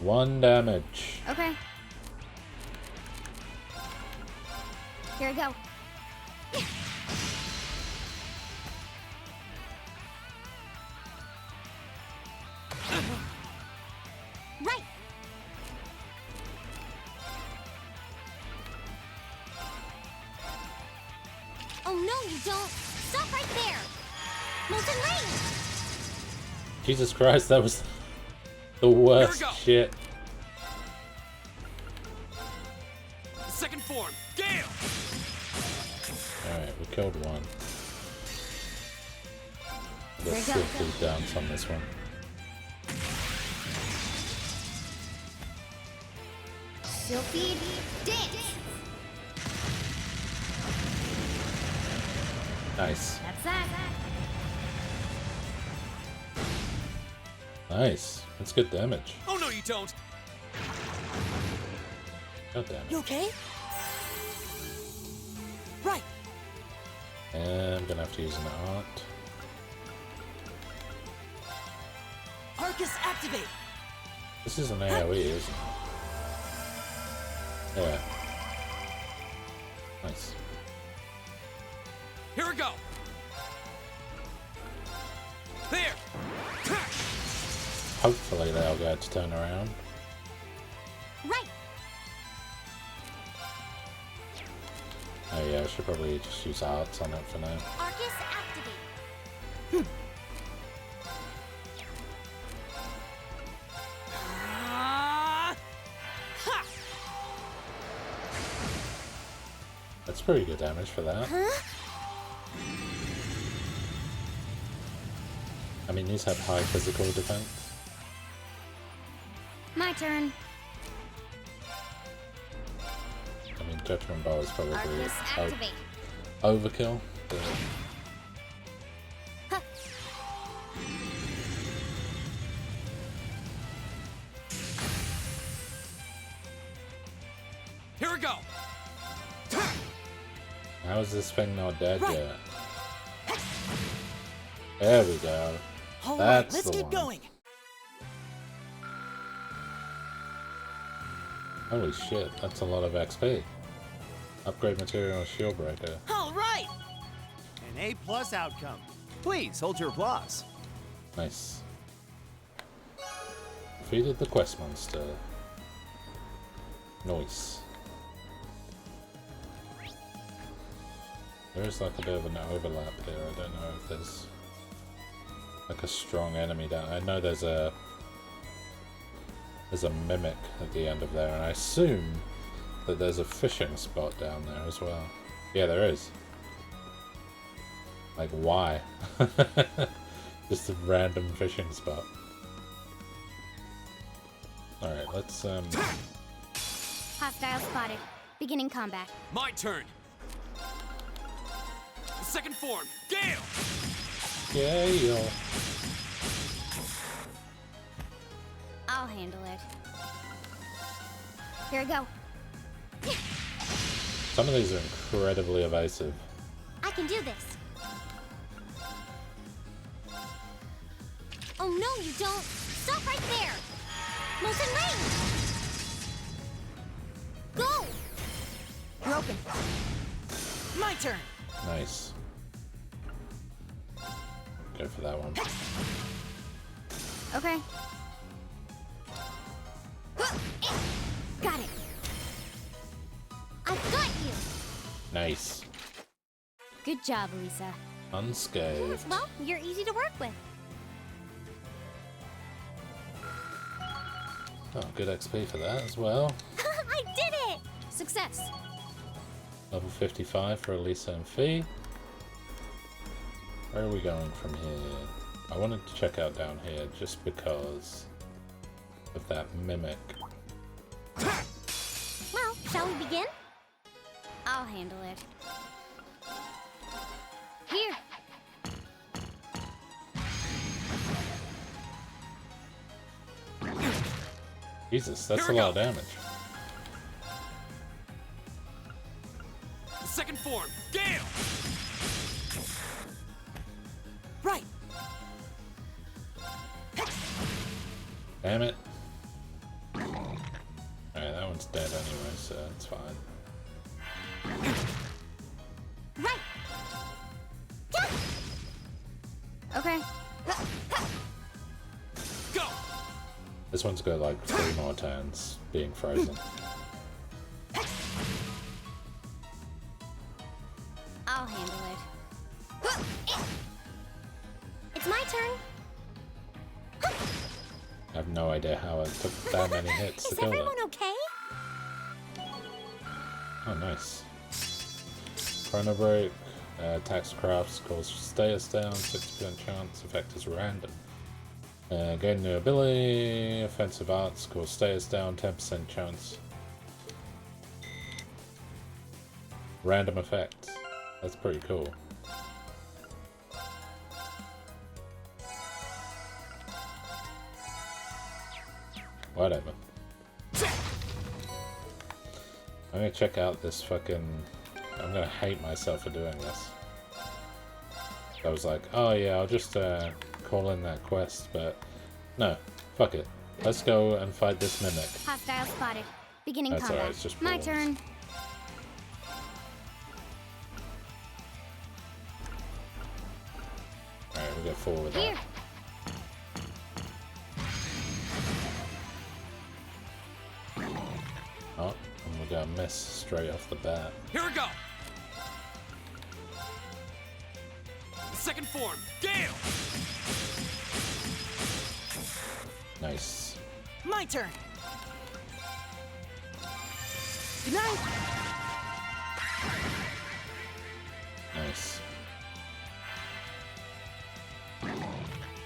One damage. Okay. Here we go. Right. Oh no, you don't. Stop right there. Molten Rain. Jesus Christ, that was the worst shit. Second form, Gale. Alright, we killed one. There Let's you see go. if we dance on this one. Silphied Dance. Nice. That's that. Nice. That's good damage. Oh no, you don't. God damn it. You okay? Right. And I'm gonna have to use an art. Arcus activate. This is an AoE, isn't it? Yeah. Nice. Here we go. There. Hopefully they'll get to turn around. Right. Oh yeah, I should probably just use arts on it for now. Arcus activate. That's pretty good damage for that. Huh? I mean, these have high physical defense. My turn. I mean, Judgment Bow is probably Arcus activate. overkill. But Huh. Here we go. how is this thing not dead Right. yet? There we go. All right, That's let's the keep one. going. Holy shit, that's a lot of XP. Upgrade material shield breaker. All right. An A+ outcome. Please hold your applause. Nice. Defeated the quest monster. Nice. There is like a bit of an overlap here. I don't know if there's like a strong enemy down. I know there's a mimic at the end of there, and I assume that there's a fishing spot down there as well. Yeah, there is. Like, why? Just a random fishing spot. Alright, let's Hostile spotted. Beginning combat. My turn. Second form, Gale. yeah, yo. I'll handle it. Here we go. Some of these are incredibly evasive. I can do this. Oh no, you don't. Stop right there. Molten Rain. Go. Broken. My turn. Nice. Go for that one. Okay. Got it. Nice. Good job, Lisa. Unscathed. Well, you're easy to work with. Oh, good XP for that as well. I did it! Success. Level 55 for Elisa and Fee. Where are we going from here? I wanted to check out down here just because of that mimic. Well, shall we begin? I'll handle it. Here. Jesus, that's a lot of damage. The second form, Gale! Right. Damn it. Alright, that one's dead anyway, so it's fine. Right. Okay. Go! This one's got like 3 more turns being frozen. I'll handle it. It's my turn. I have no idea how it took that many hits to Is kill it. everyone okay? Oh, nice. Chrono Break. Attacks crafts cause status down, 60% chance, effect is random. Gain new ability, offensive arts cause status down, 10% chance. Random effect. That's pretty cool. Whatever. I'm gonna check out this fucking... I'm gonna hate myself for doing this. I was like, oh yeah, I'll just call in that quest, but no, fuck it. Let's go and fight this mimic. Hostile spotted. Beginning That's combat. alright, it's just My balls. turn. Alright, we'll go forward with that. Here. Oh, and we're gonna miss straight off the bat. Here we go! The second form, Gale! Nice. My turn. Good night. Nice.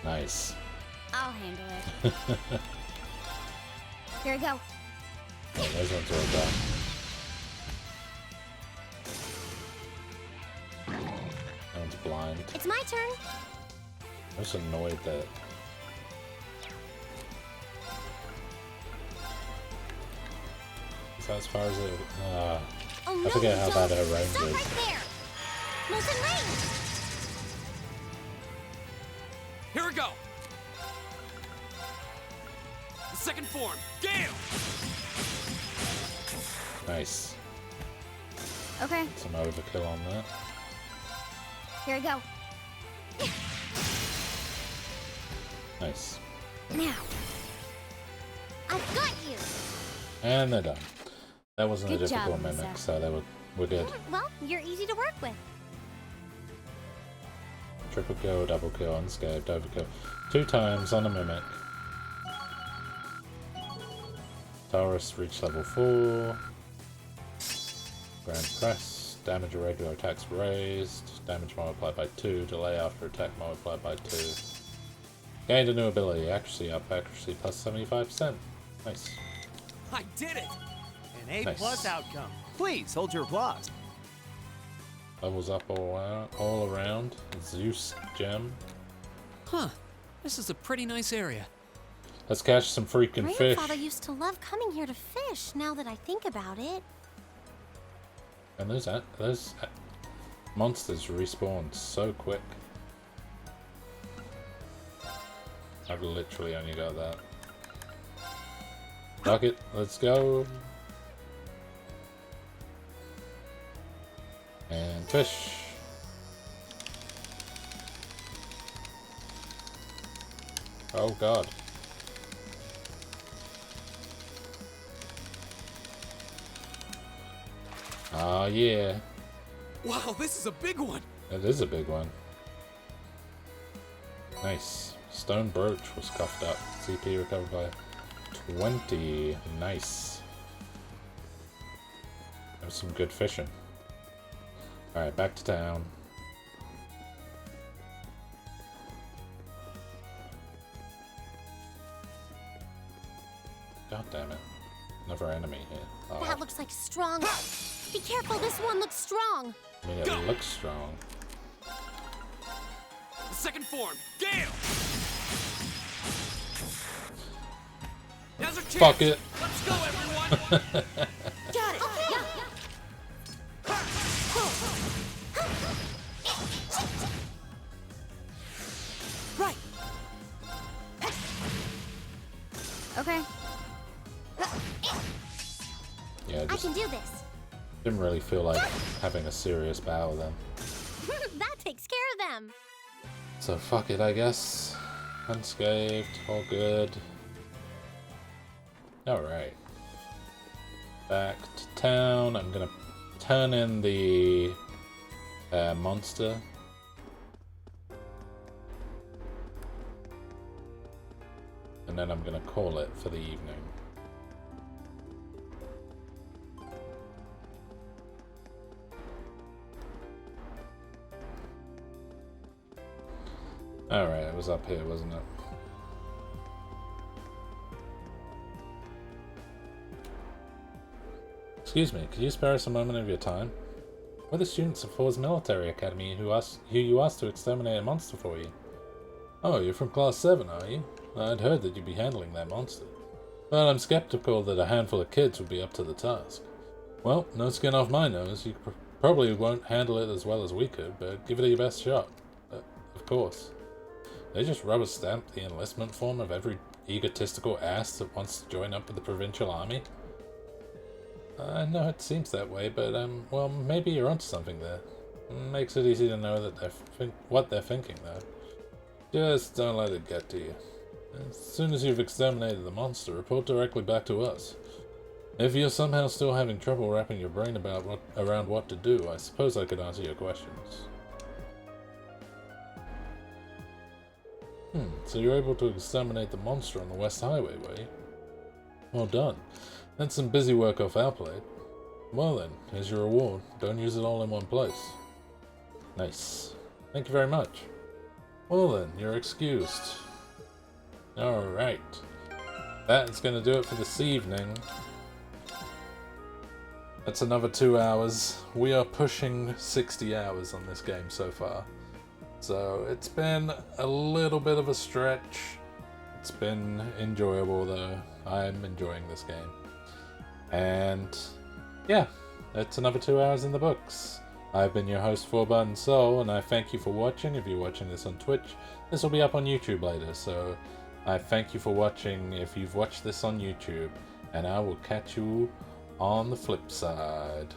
Nice. I'll handle it. Here we go. Oh, those ones are all done. That one's blind. It's my turn. I'm just annoyed that... Is that as far as it... Oh, I no, forget how don't. bad her range Stop is. right there. Molten range. Here we go! The second form, Gale! Nice. Okay. Some overkill on that. Here we go. Nice. Now. I've got you. And they're done. That wasn't a Good job, difficult mimic, Lisa. so we're good. Well, you're easy to work with. Triple kill, double kill, unscathed, overkill. 2 times on a mimic. Taurus reached level 4. Grand Press. Damage of regular attacks raised. Damage multiplied by 2. Delay after attack multiplied by 2. Gained a new ability. Accuracy up. Accuracy plus 75%. Nice. I did it! An A Nice. plus outcome. Please hold your applause. Levels up all around. Zeus gem. Huh. This is a pretty nice area. Let's catch some freaking fish. Grandfather used to love coming here to fish, now that I think about it. And those monsters respawn so quick. I've literally only got that. Fuck it, let's go. And fish. Oh god. Ah yeah. Wow, this is a big one! It is a big one. Nice. Stone brooch was cuffed up. CP recovered by 20. Nice. That was some good fishing. Alright, back to town. God damn it. Another enemy here. Oh. That looks like strong. Be careful, this one looks strong. I mean, it looks strong. The second form, Gale! Now's our chance. Fuck it. Let's go, everyone! Got it. Okay. Right. Okay. Yeah, I just can do this. didn't really feel like having a serious battle then. That takes care of them. So fuck it, I guess. Unscathed, all good. Alright. Back to town. I'm gonna turn in the monster. And then I'm gonna call it for the evening. Alright, it was up here, wasn't it? Excuse me, could you spare us a moment of your time? We're the students of Four's Military Academy who you asked to exterminate a monster for you. Oh, you're from Class 7, are you? I'd heard that you'd be handling that monster. But I'm skeptical that a handful of kids would be up to the task. Well, no skin off my nose. You probably won't handle it as well as we could, but give it your best shot. Of course. They just rubber stamp the enlistment form of every egotistical ass that wants to join up with the provincial army? I know it seems that way, but, well, maybe you're onto something there. Makes it easy to know that what they're thinking, though. Just don't let it get to you. As soon as you've exterminated the monster, report directly back to us. If you're somehow still having trouble wrapping your brain around what to do, I suppose I could answer your questions. So you're able to exterminate the monster on the West Highway, were you? Well done. That's some busy work off our plate. Well then, here's your reward. Don't use it all in one place. Nice. Thank you very much. Well then, you're excused. Alright. That's gonna do it for this evening. That's another 2 hours. We are pushing 60 hours on this game so far. So it's been a little bit of a stretch. It's been enjoyable though. I'm enjoying this game. And yeah, it's another 2 hours in the books. I've been your host, 4Button Soul, and I thank you for watching. If you're watching this on Twitch, this will be up on YouTube later, so I thank you for watching if you've watched this on YouTube, and I will catch you on the flip side.